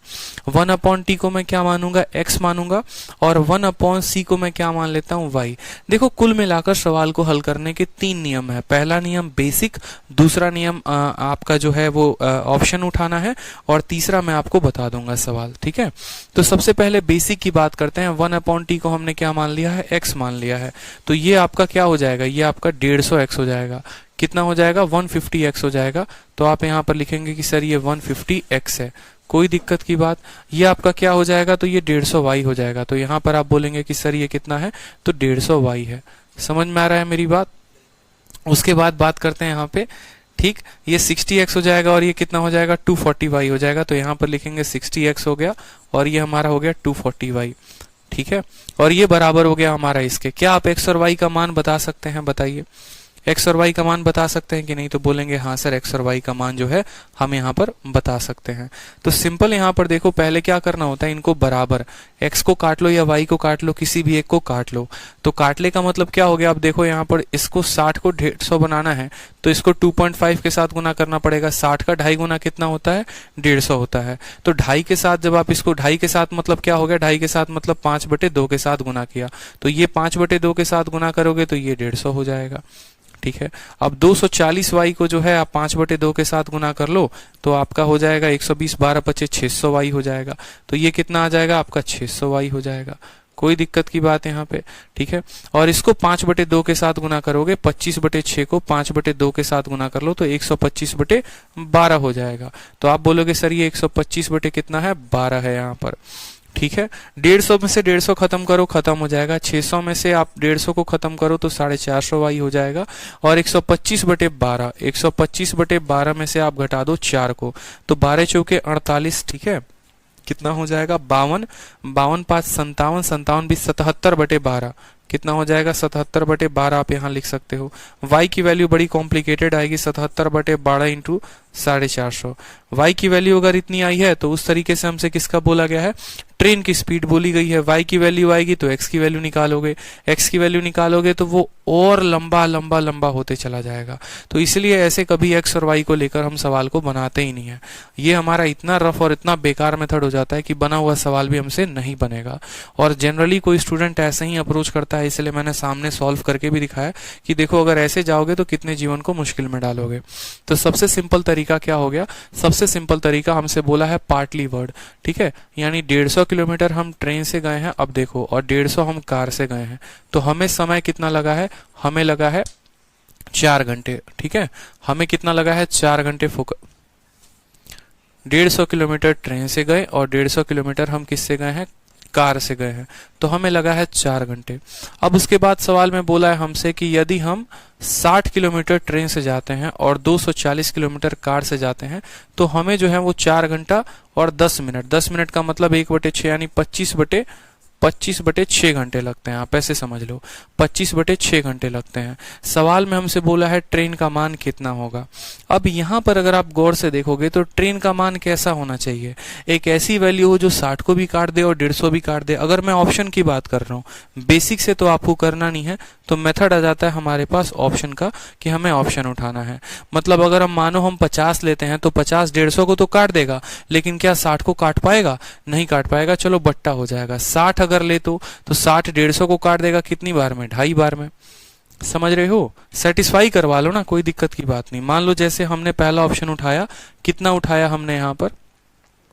1/t को मैं क्या मानूंगा, x मानूंगा, और 1/c को मैं क्या मान लेता हूँ, y। देखो कुल मिलाकर सवाल को हल करने के 3 नियम है। पहला नियम बेसिक, दूसरा नियम आपका जो है वो ऑप्शन उठाना है, और तीसरा मैं आपको बता दूंगा सवाल, ठीक है। तो सबसे पहले बेसिक की बात करते हैं। 1/t को हमने क्या मान लिया है, x मान लिया है। तो ये आपका क्या हो जाएगा, ये आपका 150x हो जाएगा। कितना हो जाएगा, 150x हो जाएगा। तो आप यहाँ पर लिखेंगे कि सर ये 150x है, कोई दिक्कत की बात। ये आपका क्या हो जाएगा, तो ये 150y हो जाएगा। तो यहाँ पर आप बोलेंगे कि सर ये कितना है, तो 150y है। समझ में आ रहा है मेरी बात। उसके बाद बात करते हैं यहाँ पे, ठीक, ये 60x हो जाएगा, और ये कितना हो जाएगा, 240y हो जाएगा। तो यहाँ पर लिखेंगे 60x हो गया, और ये हमारा हो गया 240y, ठीक है। और ये बराबर हो गया हमारा इसके। क्या आप x और y का मान बता सकते हैं, बताइए, x और y का मान बता सकते हैं कि नहीं। तो बोलेंगे हाँ सर, x और y का मान जो है हम यहाँ पर बता सकते हैं। तो सिंपल यहाँ पर देखो, पहले क्या करना होता है, इनको बराबर, x को काट लो या y को काट लो, किसी भी एक को काट लो। तो काटले का मतलब क्या हो गया, अब देखो यहाँ पर इसको 60 को 150 बनाना है, तो इसको 2.5 के साथ गुना करना पड़ेगा। 60 का 2.5 गुना कितना होता है, 150 होता है। तो 2.5 के साथ, जब आप इसको 2.5 के साथ मतलब क्या हो गया, 2.5 के साथ मतलब 5/2 के साथ गुना किया, तो ये 5/2 के साथ गुना करोगे तो ये 150 हो जाएगा, ठीक है। अब 240y को जो है आप 5/2 के साथ गुना कर लो, तो आपका हो जाएगा 120, 12×5 600y हो जाएगा। तो ये कितना आ जाएगा, आपका 600y हो जाएगा। कोई दिक्कत की बात है यहाँ पे, ठीक है। और इसको 5/2 के साथ गुना करोगे, 25/6 को 5/2 के साथ गुना कर लो, तो 125/12 हो जाएगा। तो आप बोलोगे सर ये 125 कितना है, 12 है यहाँ पर, ठीक है। 150 में से 150 खत्म करो, खत्म हो जाएगा। 600 में से आप 150 को खत्म करो तो 450y हो जाएगा। और 125/12, 125/12 में से आप घटा दो 4 को, तो 12 चौके 48, ठीक है। कितना हो जाएगा, 52, 52 5 57, 57 भी 77/12, कितना हो जाएगा, 77/12 आप यहाँ लिख सकते हो। y की वैल्यू बड़ी कॉम्प्लिकेटेड आएगी, 77/12 इंटू 450। y की वैल्यू अगर इतनी आई है तो उस तरीके से हमसे किसका बोला गया है, ट्रेन की स्पीड बोली गई है। y की वैल्यू आएगी तो x की वैल्यू निकालोगे, x की वैल्यू निकालोगे तो वो और लंबा लंबा लंबा होते चला जाएगा। तो इसलिए ऐसे कभी x और y को लेकर हम सवाल को बनाते ही नहीं है। ये हमारा इतना रफ और इतना बेकार मेथड हो जाता है कि बना हुआ सवाल भी हमसे नहीं बनेगा। और जनरली कोई स्टूडेंट ऐसे ही अप्रोच करता है, इसलिए मैंने सामने सॉल्व करके भी दिखाया कि देखो अगर ऐसे जाओगे तो कितने जीवन को मुश्किल में डालोगे। तो सबसे सिंपल तरीका क्या हो गया, सबसे सिंपल तरीका हमसे बोला है पार्टली वर्ड, ठीक है। यानी 150 किलोमीटर हम ट्रेन से गए हैं, अब देखो, और 150 हम कार से गए हैं, तो हमें समय कितना लगा है, हमें लगा है 4 घंटे, ठीक है। हमें कितना लगा है, 4 घंटे। 150 किलोमीटर ट्रेन से गए और 150 किलोमीटर हम किससे गए हैं, कार से गए हैं, तो हमें लगा है 4 घंटे। अब उसके बाद सवाल में बोला है हमसे कि यदि हम 60 किलोमीटर ट्रेन से जाते हैं और 240 किलोमीटर कार से जाते हैं तो हमें जो है वो 4 घंटा और 10 मिनट, 10 मिनट का मतलब 1/6 यानी 25/6 घंटे लगते हैं। आप ऐसे समझ लो 25/6 घंटे लगते हैं। सवाल में हमसे बोला है ट्रेन का मान कितना होगा। अब यहाँ पर अगर आप गौर से देखोगे तो ट्रेन का मान कैसा होना चाहिए, एक ऐसी वैल्यू हो जो 60 को भी काट दे और 150 भी काट दे। अगर मैं ऑप्शन की बात कर रहा हूँ, बेसिक से तो आपको करना नहीं है, तो मेथड आ जाता है हमारे पास ऑप्शन का कि हमें ऑप्शन उठाना है। मतलब अगर हम मानो हम 50 लेते हैं तो 50 150 को तो काट देगा, लेकिन क्या 60 को काट पाएगा? नहीं काट पाएगा। चलो बट्टा हो जाएगा। 60 अगर ले तो 60 150 को काट देगा कितनी बार में? 2.5 बार में। समझ रहे हो? सेटिस्फाई करवा लो ना, कोई दिक्कत की बात नहीं। मान लो जैसे हमने पहला ऑप्शन उठाया, कितना उठाया हमने यहाँ पर?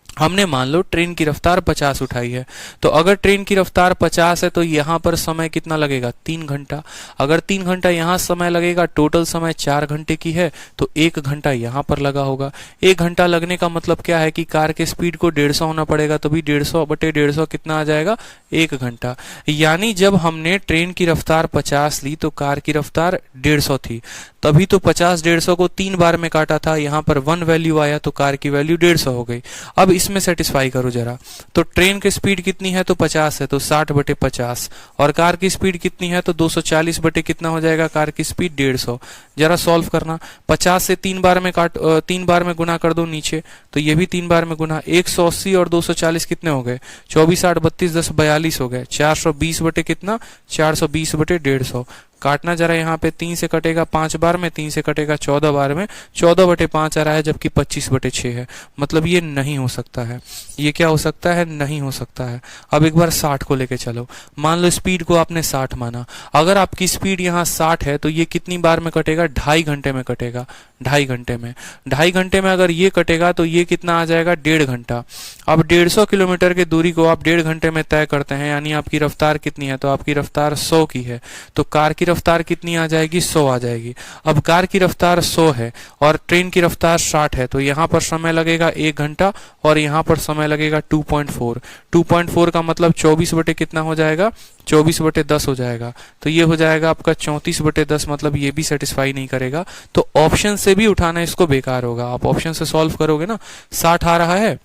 हमने मान लो ट्रेन की रफ्तार 50 उठाई है, तो अगर ट्रेन की रफ्तार 50 है तो यहाँ पर समय कितना लगेगा? 3 घंटा। अगर 3 घंटा यहाँ समय लगेगा, टोटल समय 4 घंटे की है, तो 1 घंटा यहाँ पर लगा होगा। 1 घंटा लगने का मतलब क्या है कि कार के स्पीड को 150 होना पड़ेगा, तो भी 150/150 कितना आ जाएगा? 1 घंटा। यानी जब हमने ट्रेन की रफ्तार 50 ली तो कार की रफ्तार 150 थी, तभी तो 50 150 को 3 बार में काटा था। यहाँ पर 1 वैल्यू आया तो कार की वैल्यू 150 हो गई। अब इसमें सेटिस्फाई करो जरा, तो ट्रेन की स्पीड कितनी है? तो 50 है, तो 60/50। और कार की स्पीड कितनी है? तो 240 बटे कितना हो जाएगा? कार की स्पीड 150। जरा सॉल्व करना। 50 से 3 बार में 3 बार में गुना कर दो नीचे, तो ये भी 3 बार में गुना। 180 और 240 कितने हो गए? 24 8 32 10 42 हो गए। 420 बटे कितना? 420/150। काटना जरा, यहाँ पे 3 से कटेगा 5 बार में, 3 से कटेगा 14 बार में, 14/5 आ रहा है, जबकि 25/6 है। मतलब ये नहीं हो सकता है। ये क्या हो सकता है? नहीं हो सकता है। अब एक बार 60 को लेके चलो। मान लो स्पीड को आपने 60 माना, अगर आपकी स्पीड यहाँ 60 है तो ये कितनी बार में कटेगा? 2.5 घंटे में कटेगा। 2.5 घंटे में, 2.5 घंटे में अगर ये कटेगा तो ये कितना आ जाएगा? 1.5 घंटा। अब 150 किलोमीटर की दूरी को आप 1.5 घंटे में तय करते हैं, यानी आपकी रफ्तार कितनी है? तो आपकी रफ्तार 100 की है, तो कार की रफ्तार कितनी आ जाएगी? 100 आ जाएगी। अब कार की रफ्तार 100 है और ट्रेन की रफ्तार 60 है, तो यहाँ पर समय लगेगा 1 घंटा और यहाँ पर समय लगेगा 2.4। 2.4 का मतलब 24 बटे कितना हो जाएगा? 24/10 हो जाएगा। तो ये हो जाएगा आपका 34/10। मतलब ये भी सेटिस्फाई नहीं करेगा, तो ऑप्शन से भी उठाना इसको बेकार होगा। आप ऑप्शन से सॉल्व करोगे ना। 60 आ रहा है,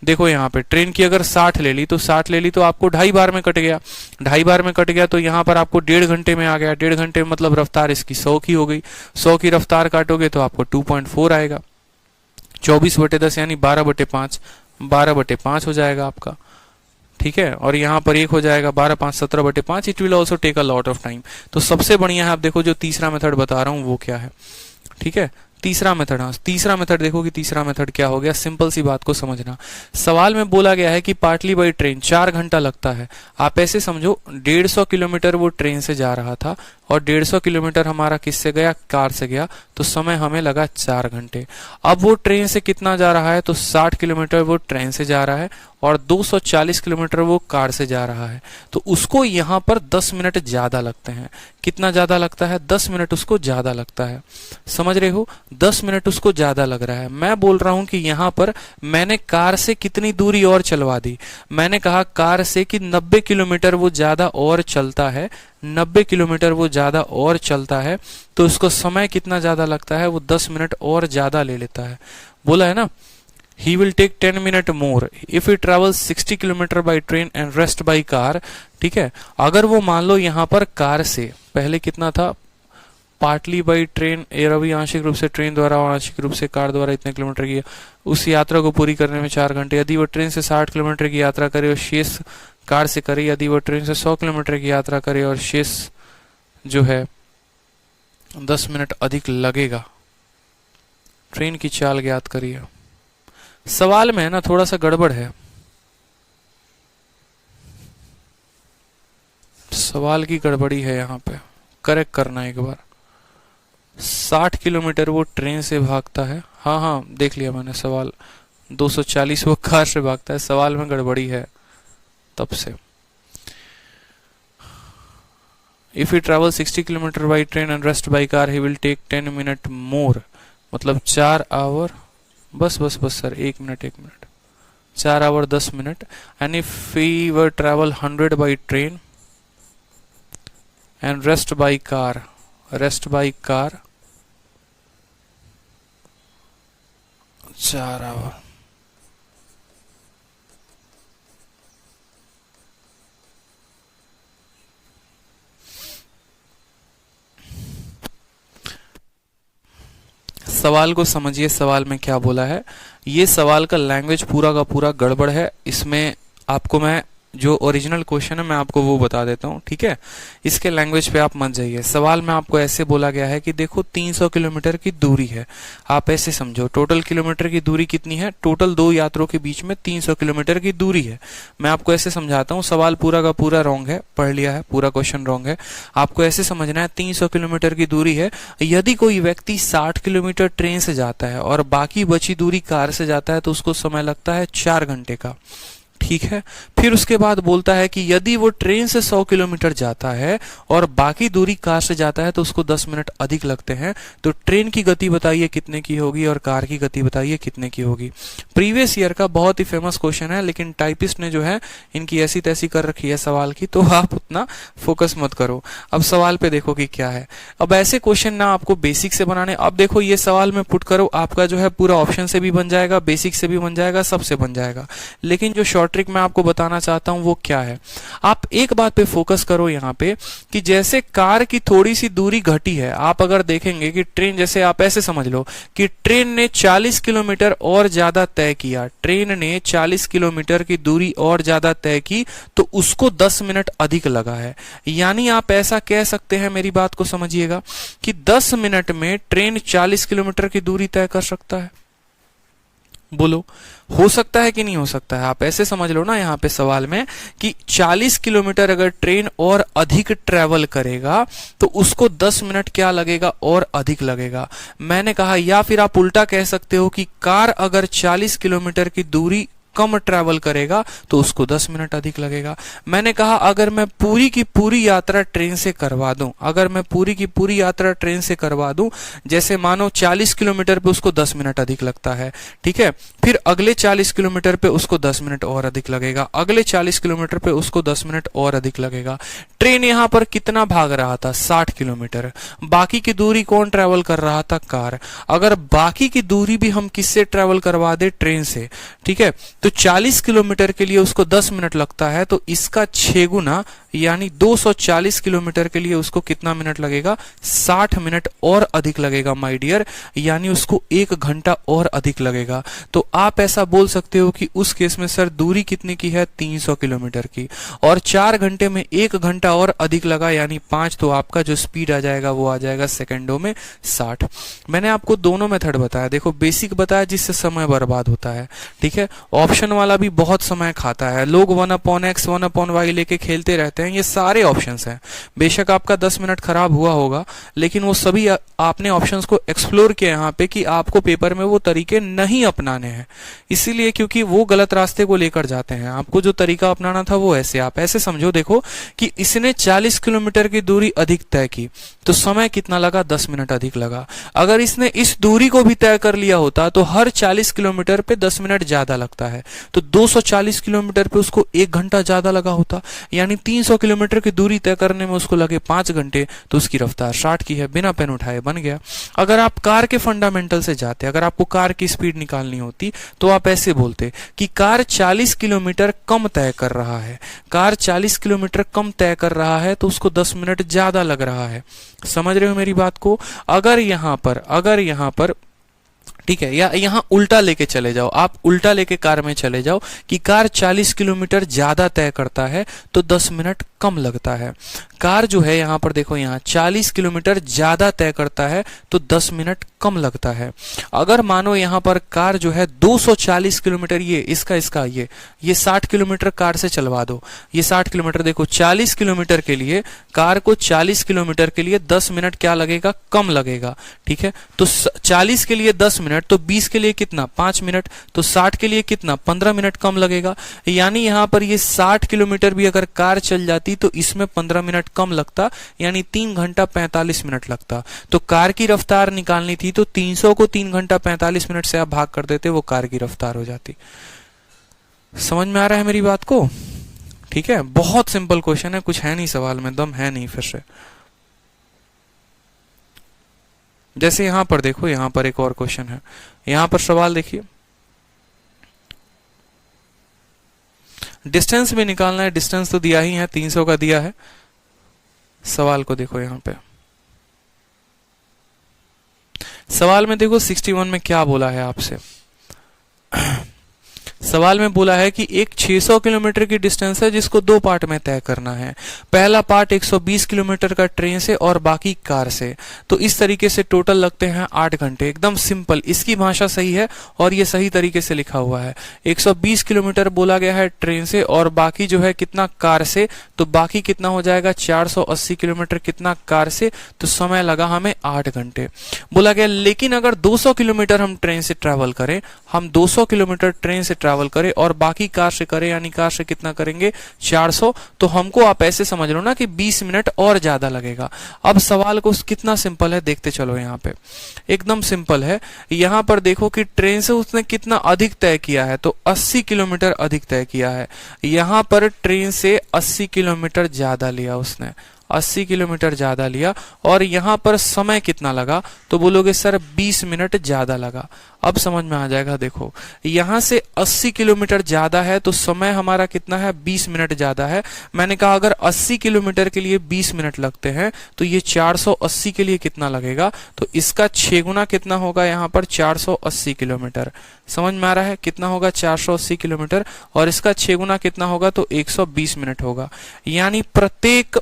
देखो यहाँ पे ट्रेन की अगर 60 ले ली तो 60 ले ली तो आपको 2.5 बार में कट गया। 2.5 बार में कट गया तो यहाँ पर आपको 1.5 घंटे में आ गया। 1.5 घंटे में मतलब रफ्तार इसकी 100 की हो गई। 100 की रफ्तार काटोगे तो आपको 2.4 आएगा। 24/10 यानी 12/5, 12/5 हो जाएगा आपका। ठीक है, और यहाँ पर 1 हो जाएगा 12 5 17/5। It will also take a lot of time. तो सबसे बढ़िया है, आप देखो जो तीसरा मेथड बता रहा हूँ वो क्या है। ठीक है, तीसरा मेथड। हाँ, तीसरा मेथड देखो कि तीसरा मेथड क्या हो गया। सिंपल सी बात को समझना। सवाल में बोला गया है कि पाटली बाई ट्रेन 4 घंटा लगता है। आप ऐसे समझो 150 किलोमीटर वो ट्रेन से जा रहा था और 150 किलोमीटर हमारा किससे गया? कार से गया, तो समय हमें लगा 4 घंटे। अब वो ट्रेन से कितना जा रहा है? तो 60 किलोमीटर वो ट्रेन से जा रहा है और 240 किलोमीटर वो कार से जा रहा है, तो उसको यहाँ पर 10 मिनट ज्यादा लगते हैं। कितना ज्यादा लगता है? 10 मिनट उसको ज्यादा लगता है। समझ रहे हो? 10 मिनट उसको ज्यादा लग रहा है। मैं बोल रहा हूं कि यहाँ पर मैंने कार से कितनी दूरी और चलवा दी। मैंने कहा कार से कि 90 किलोमीटर वो ज्यादा और चलता है, 90 किलोमीटर वो ज्यादा और चलता है, तो उसको समय कितना ज्यादा लगता है? वो 10 मिनट और ज्यादा ले लेता है। बोला है ना, he will take 10 minute more if he travels 60 kilometre by train and rest by car। ठीक है, अगर वो मान लो यहाँ पर कार से पहले कितना था? पार्टली बाई ट्रेन, रवि आंशिक रूप से ट्रेन द्वारा और आंशिक रूप से कार द्वारा इतने किलोमीटर की, उस यात्रा को पूरी करने में 4 घंटे। यदि वो ट्रेन से 60 किलोमीटर की यात्रा करे और शेष कार से करे, यदि वो ट्रेन से 100 किलोमीटर की यात्रा करे और शेष जो है 10 मिनट अधिक लगेगा। ट्रेन की चाल ज्ञात करिए। सवाल में है ना थोड़ा सा गड़बड़ है, सवाल की गड़बड़ी है, यहाँ पे करेक्ट करना एक बार। 60 किलोमीटर वो ट्रेन से भागता है। हाँ हाँ, देख लिया मैंने सवाल। 240 वो कार से भागता है। सवाल में गड़बड़ी है तब से। If he travel 60 kilometre by train and rest by car he will take 10 minute more, मतलब 4 आवर। बस बस बस sir, 1 minute 1 minute, 4 hour 10 minute. And if we were travel 100 by train and rest by car 4 hour. सवाल को समझिए, सवाल में क्या बोला है। ये सवाल का लैंग्वेज पूरा का पूरा गड़बड़ है। इसमें आपको मैं जो ओरिजिनल क्वेश्चन है मैं आपको वो बता देता हूँ, ठीक है। इसके लैंग्वेज पे आप मत जाइए। सवाल में आपको ऐसे बोला गया है कि देखो 300 किलोमीटर की दूरी है। आप ऐसे समझो, टोटल किलोमीटर की दूरी कितनी है, टोटल दो यात्रियों के बीच में 300 किलोमीटर की दूरी है। मैं आपको ऐसे समझाता हूँ, सवाल पूरा का पूरा रॉन्ग है, पढ़ लिया है, पूरा क्वेश्चन रॉन्ग है। आपको ऐसे समझना है 300 किलोमीटर की दूरी है। यदि कोई व्यक्ति 60 किलोमीटर ट्रेन से जाता है और बाकी बची दूरी कार से जाता है तो उसको समय लगता है 4 घंटे का, ठीक है। फिर उसके बाद बोलता है कि यदि वो ट्रेन से 100 किलोमीटर जाता है और बाकी दूरी कार से जाता है तो उसको 10 मिनट अधिक लगते हैं। तो ट्रेन की गति बताइए कितने की होगी और कार की गति बताइए कितने की होगी। प्रीवियस ईयर का बहुत ही फेमस क्वेश्चन है, लेकिन टाइपिस्ट ने जो है इनकी ऐसी तैसी कर रखी है सवाल की, तो आप उतना फोकस मत करो। अब सवाल पे देखो कि क्या है। अब ऐसे क्वेश्चन ना आपको बेसिक से बनाने। अब देखो ये सवाल में पुट करो, आपका जो है पूरा ऑप्शन से भी बन जाएगा, बेसिक से भी बन जाएगा, सबसे बन जाएगा। लेकिन जो शॉर्ट ट्रिक मैं आपको बताना चाहता हूं वो क्या है, आप एक बात पे फोकस करो यहाँ पे कि जैसे कार की थोड़ी सी दूरी घटी है, आप अगर देखेंगे कि ट्रेन, जैसे आप ऐसे समझ लो कि ट्रेन ने 40 किलोमीटर और ज्यादा तय किया, ट्रेन ने 40 किलोमीटर की दूरी और ज्यादा तय की तो उसको 10 मिनट अधिक लगा है। यानी आप ऐसा कह सकते हैं, मेरी बात को समझिएगा, कि 10 मिनट में ट्रेन 40 किलोमीटर की दूरी तय कर सकता है। बोलो, हो सकता है कि नहीं हो सकता है? आप ऐसे समझ लो ना यहाँ पे सवाल में कि 40 किलोमीटर अगर ट्रेन और अधिक ट्रेवल करेगा तो उसको 10 मिनट क्या लगेगा, और अधिक लगेगा। मैंने कहा, या फिर आप उल्टा कह सकते हो कि कार अगर 40 किलोमीटर की दूरी कम ट्रैवल करेगा तो उसको 10 मिनट अधिक लगेगा। मैंने कहा अगर मैं पूरी की पूरी यात्रा ट्रेन से करवा दूं, अगर मैं पूरी की पूरी यात्रा ट्रेन से करवा दूं, जैसे मानो 40 किलोमीटर पे उसको 10 मिनट अधिक लगता है, ठीक है। फिर अगले 40 किलोमीटर पे उसको 10 मिनट और अधिक लगेगा, अगले 40 किलोमीटर पे उसको 10 मिनट और अधिक लगेगा। ट्रेन यहां पर कितना भाग रहा था? 60 किलोमीटर। बाकी की दूरी कौन ट्रेवल कर रहा था? कार। अगर बाकी की दूरी भी हम किससे ट्रेवल करवा दे? ट्रेन से, ठीक है। तो 40 किलोमीटर के लिए उसको 10 मिनट लगता है, तो इसका 6 गुना यानी 240 किलोमीटर के लिए उसको कितना मिनट लगेगा? 60 मिनट और अधिक लगेगा माय डियर, यानी उसको 1 घंटा और अधिक लगेगा। तो आप ऐसा बोल सकते हो कि उस केस में सर दूरी कितनी की है? 300 किलोमीटर की, और 4 घंटे में 1 घंटा और अधिक लगा यानी 5, तो आपका जो स्पीड आ जाएगा वो आ जाएगा सेकंडों में 60। मैंने आपको दोनों मेथड बताया, देखो बेसिक बताया जिससे समय बर्बाद होता है, ठीक है। ऑप्शन वाला भी बहुत समय खाता है, लोग 1/x 1/y लेके खेलते रहते हैं। ये सारे ऑप्शंस हैं, बेशक आपका 10 मिनट खराब हुआ होगा, लेकिन वो सभी आपने ऑप्शंस को एक्सप्लोर किया यहाँ पे कि आपको पेपर में वो तरीके नहीं अपनाने हैं, इसीलिए क्योंकि वो गलत रास्ते को लेकर जाते हैं। आपको जो तरीका अपनाना था वो ऐसे, आप ऐसे समझो, देखो कि इसने 40 किलोमीटर की दूरी अधिक तय की तो समय कितना लगा? 10 मिनट अधिक लगा। अगर इसने इस दूरी को भी तय कर लिया होता तो हर 40 किलोमीटर पे 10 मिनट ज्यादा लगता है, तो 240 किलोमीटर पे उसको 1 घंटा ज्यादा लगा होता, यानी 300 किलोमीटर की दूरी तय करने में उसको लगे 5 घंटे, तो उसकी रफ्तार 60 की है, बिना पेन उठाए बन गया। अगर आप कार के फंडामेंटल से जाते, अगर आपको कार की स्पीड निकालनी होती तो आप ऐसे बोलते कि कार 40 किलोमीटर कम तय कर रहा है, कार 40 किलोमीटर कम तय कर रहा है तो उसको 10 मिनट ज्यादा लग रहा है। समझ रहे हो मेरी बात को? अगर यहां पर ठीक है, या यहां उल्टा लेके चले जाओ, आप उल्टा लेके कार में चले जाओ कि कार 40 किलोमीटर ज्यादा तय करता है तो 10 मिनट कम लगता है। कार जो है यहां पर देखो, यहां 40 किलोमीटर ज्यादा तय करता है तो 10 मिनट कम लगता है। अगर मानो यहां पर कार जो है 240 किलोमीटर, ये 60 किलोमीटर कार से चलवा दो, ये 60 किलोमीटर, देखो 40 किलोमीटर के लिए कार को 40 किलोमीटर के लिए 10 मिनट क्या लगेगा? कम लगेगा, ठीक है। तो 40 के लिए 10 मिनट, तो 20 के लिए कितना? 5 मिनट, तो 60 के लिए कितना? 15 मिनट कम लगेगा। यानी यहां पर ये 60 किलोमीटर भी अगर कार चल जाती तो इसमें 15 मिनट कम लगता, यानी 3 घंटा 45 मिनट लगता। तो कार की रफ्तार निकालनी थी तो 300 को 3 घंटा 45 मिनट से आप भाग कर देते, वो कार की रफ्तार हो जाती। समझ में आ रहा है मेरी बात को? ठीक है, बहुत सिंपल क्वेश्चन है, कुछ है नहीं सवाल में, दम है नहीं। फिर से जैसे यहां पर देखो, यहां पर एक और क्वेश्चन है, यहां पर सवाल देखिए, डिस्टेंस भी निकालना है। डिस्टेंस तो दिया ही है, 300 का दिया है। सवाल को देखो, यहां पे सवाल में देखो 61 में क्या बोला है आपसे। सवाल में बोला है कि एक 600 किलोमीटर की डिस्टेंस है जिसको दो पार्ट में तय करना है। पहला पार्ट 120 किलोमीटर का ट्रेन से और बाकी कार से। तो इस तरीके से टोटल लगते हैं 8 घंटे। एकदम सिंपल, इसकी भाषा सही है और ये सही तरीके से लिखा हुआ है। 120 किलोमीटर बोला गया है ट्रेन से और बाकी जो है कितना कार से, तो बाकी कितना हो जाएगा 480 किलोमीटर कितना कार से, तो समय लगा हमें 8 घंटे बोला गया। लेकिन अगर 200 किलोमीटर हम ट्रेन से ट्रेवल करें, हम 200 किलोमीटर ट्रेन से ट्रेवल करें और बाकी कार से करें, यानी कार से कितना करेंगे 400, तो हमको आप ऐसे समझ लो ना कि 20 मिनट और ज्यादा लगेगा। अब सवाल को कितना सिंपल है देखते चलो, यहाँ पे एकदम सिंपल है। यहाँ पर देखो कि ट्रेन से उसने कितना अधिक तय किया है, तो 80 किलोमीटर अधिक तय किया है। यहाँ पर ट्रेन से 80 किलोमीटर ज्यादा लिया उसने, 80 किलोमीटर ज्यादा लिया। और यहां पर समय कितना लगा, तो बोलोगे सर 20 मिनट ज्यादा लगा। अब समझ में आ जाएगा। देखो यहां से 80 किलोमीटर ज्यादा है तो समय हमारा कितना है, 20 मिनट ज्यादा है। मैंने कहा अगर 80 किलोमीटर के लिए 20 मिनट लगते हैं तो ये 480 के लिए कितना लगेगा, तो इसका 6 गुना कितना होगा यहाँ पर 480 किलोमीटर। समझ में आ रहा है कितना होगा 480 किलोमीटर, और इसका 6 गुना कितना होगा तो 120 मिनट होगा। यानी प्रत्येक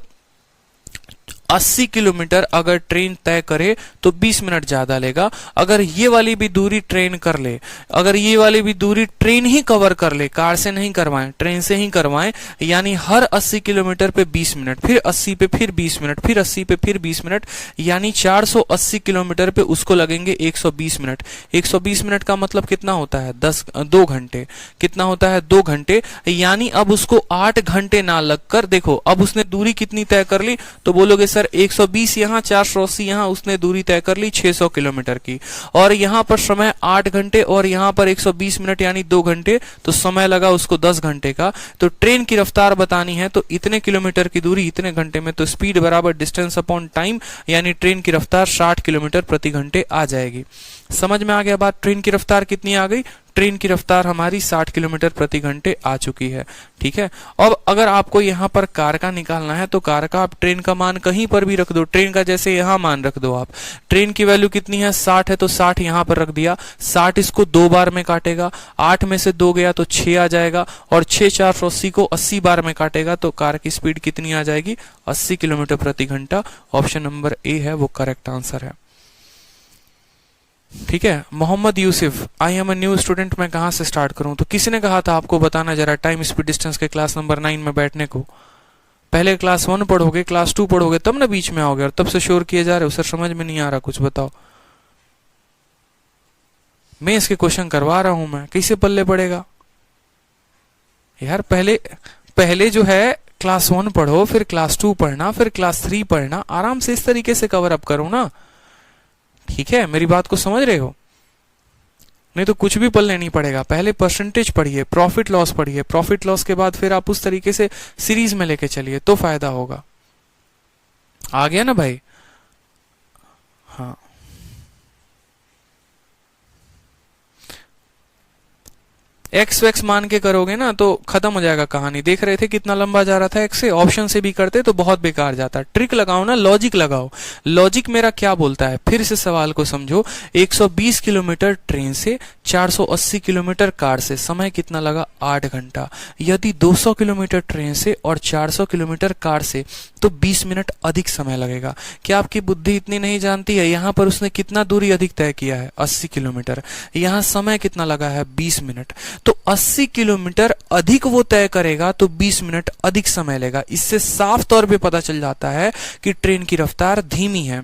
80 किलोमीटर अगर ट्रेन तय करे तो 20 मिनट ज्यादा लेगा। अगर ये वाली भी दूरी ट्रेन कर ले, अगर ये वाली भी दूरी ट्रेन ही कवर कर ले, कार से नहीं करवाएं, ट्रेन से ही करवाएं, यानी हर 80 किलोमीटर पे 20 मिनट, फिर 80 पे फिर 20 मिनट, फिर 80 पे फिर 20 मिनट, यानी 480 किलोमीटर पे उसको लगेंगे 120 मिनट। 120 मिनट का मतलब कितना होता है 2 घंटे। कितना होता है 2 घंटे। यानी अब उसको 8 घंटे ना लगकर, देखो अब उसने दूरी कितनी तय कर ली, तो बोलोगे सर 120 यहाँ 480 यहाँ, उसने दूरी तय कर ली 600 किलोमीटर की, और यहाँ पर समय 8 घंटे और यहाँ पर 120 मिनट यानी 2 घंटे, तो समय लगा उसको 10 घंटे का। तो ट्रेन की रफ्तार बतानी है तो इतने किलोमीटर की दूरी इतने घंटे में, तो स्पीड बराबर डिस्टेंस अपॉन टाइम, यानी ट्रेन की रफ्तार 60 किलोमीटर प्रति घंटे आ जाएगी। समझ में आ गया बात? ट्रेन की रफ्तार कितनी आ गई, ट्रेन की रफ्तार हमारी 60 किलोमीटर प्रति घंटे आ चुकी है। ठीक है, अब अगर आपको यहाँ पर कार का निकालना है तो कार का आप ट्रेन का मान कहीं पर भी रख दो, ट्रेन का जैसे यहाँ मान रख दो आप। ट्रेन की वैल्यू कितनी है 60 है, तो 60 यहाँ पर रख दिया। 60 इसको 2 बार में काटेगा, 8 में से 2 गया तो 6 आ जाएगा, और 6 480 को 80 बार में काटेगा तो कार की स्पीड कितनी आ जाएगी 80 किलोमीटर प्रति घंटा। ऑप्शन नंबर ए है वो करेक्ट आंसर है। ठीक है, Mohammad Yusuf, I am a new student, मैं कहां से स्टार्ट करूं? तो किसी ने कहा था आपको बताना जरा टाइम स्पीड डिस्टेंस के क्लास नंबर 9 में बैठने को। पहले क्लास 1 पढ़ोगे, क्लास 2 पढ़ोगे, तब ना बीच में आओगे, और तब से शोर किए जा रहे हो सर समझ में नहीं आ रहा कुछ, बताओ। मैं इसके क्वेश्चन करवा रहा हूं, मैं कैसे पल्ले पड़ेगा यार। पहले जो है क्लास 1 पढ़ो, फिर क्लास 2 पढ़ना, फिर क्लास 3 पढ़ना, आराम से इस तरीके से कवर अप करो ना। ठीक है, मेरी बात को समझ रहे हो? नहीं तो कुछ भी पढ़ने नहीं पड़ेगा। पहले परसेंटेज पढ़िए, प्रॉफिट लॉस पढ़िए, प्रॉफिट लॉस के बाद फिर आप उस तरीके से सीरीज में लेके चलिए तो फायदा होगा। आ गया ना भाई? हाँ, एक्स वैक्स मान के करोगे ना तो खत्म हो जाएगा कहानी। देख रहे थे कितना लंबा जा रहा था एक्स से, ऑप्शन से भी करते तो बहुत बेकार जाता। ट्रिक लगाओ ना, लॉजिक लगाओ। लॉजिक मेरा क्या बोलता है, फिर से सवाल को समझो। 120 किलोमीटर ट्रेन से, 480 किलोमीटर कार से, समय कितना लगा 8 घंटा। यदि 200 किलोमीटर ट्रेन से और 400 किलोमीटर कार से तो 20 मिनट अधिक समय लगेगा। क्या आपकी बुद्धि इतनी नहीं जानती है? यहाँ पर उसने कितना दूरी अधिक तय किया है 80 किलोमीटर, यहाँ समय कितना लगा है 20 मिनट। तो 80 किलोमीटर अधिक वो तय करेगा तो 20 मिनट अधिक समय लेगा। इससे साफ तौर पे पता चल जाता है कि ट्रेन की रफ्तार धीमी है।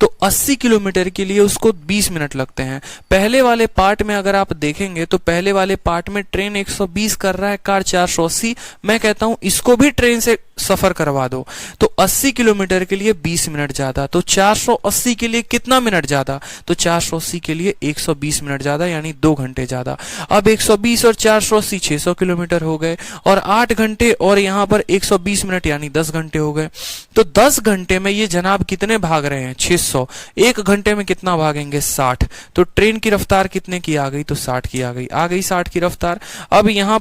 तो 80 किलोमीटर के लिए उसको 20 मिनट लगते हैं। पहले वाले पार्ट में अगर आप देखेंगे तो पहले वाले पार्ट में ट्रेन 120 कर रहा है, कार 480। मैं कहता हूं इसको भी ट्रेन से सफर करवा दो, तो 80 किलोमीटर के लिए 20 मिनट ज्यादा, तो 480 के लिए कितना मिनट ज्यादा, तो 480 के लिए 120 मिनट ज्यादा, यानी 2 घंटे ज्यादा। अब 120 और 480 600 किलोमीटर हो गए, और 8 घंटे और यहां पर 120 मिनट यानी 10 घंटे हो गए। तो 10 घंटे में ये जनाब कितने भाग रहे हैं, 600। 1 घंटे में कितना भागेंगे, 60। तो ट्रेन की रफ्तार कितने की आ गई, तो 60 की आ गई 60 की रफ्तार। अब यहां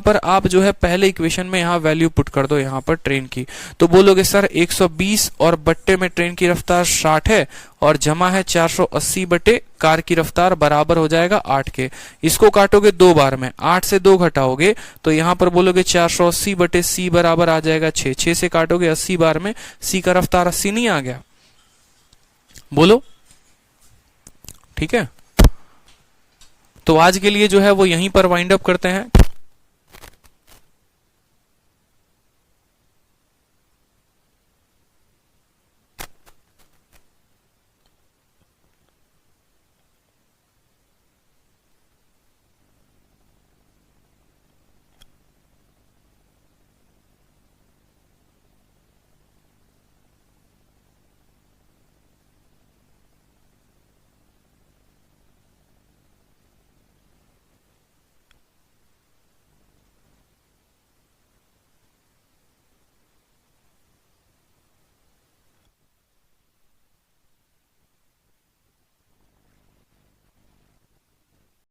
पर आप जो है पहले इक्वेशन में यहां वैल्यू पुट कर दो यहां पर ट्रेन की, तो बोलोगे सर 120 और बट्टे में ट्रेन की रफ्तार 60 है और जमा है 480 बटे कार की रफ्तार, बराबर हो जाएगा 8 के। इसको काटोगे 2 बार में, 8 से 2 घटाओगे तो यहां पर बोलोगे 480 बटे सी बराबर आ जाएगा 6। 6 से काटोगे 80 बार में, सी का रफ्तार 80 नहीं आ गया, बोलो ठीक है। तो आज के लिए जो है वो यहीं पर वाइंड अप करते हैं।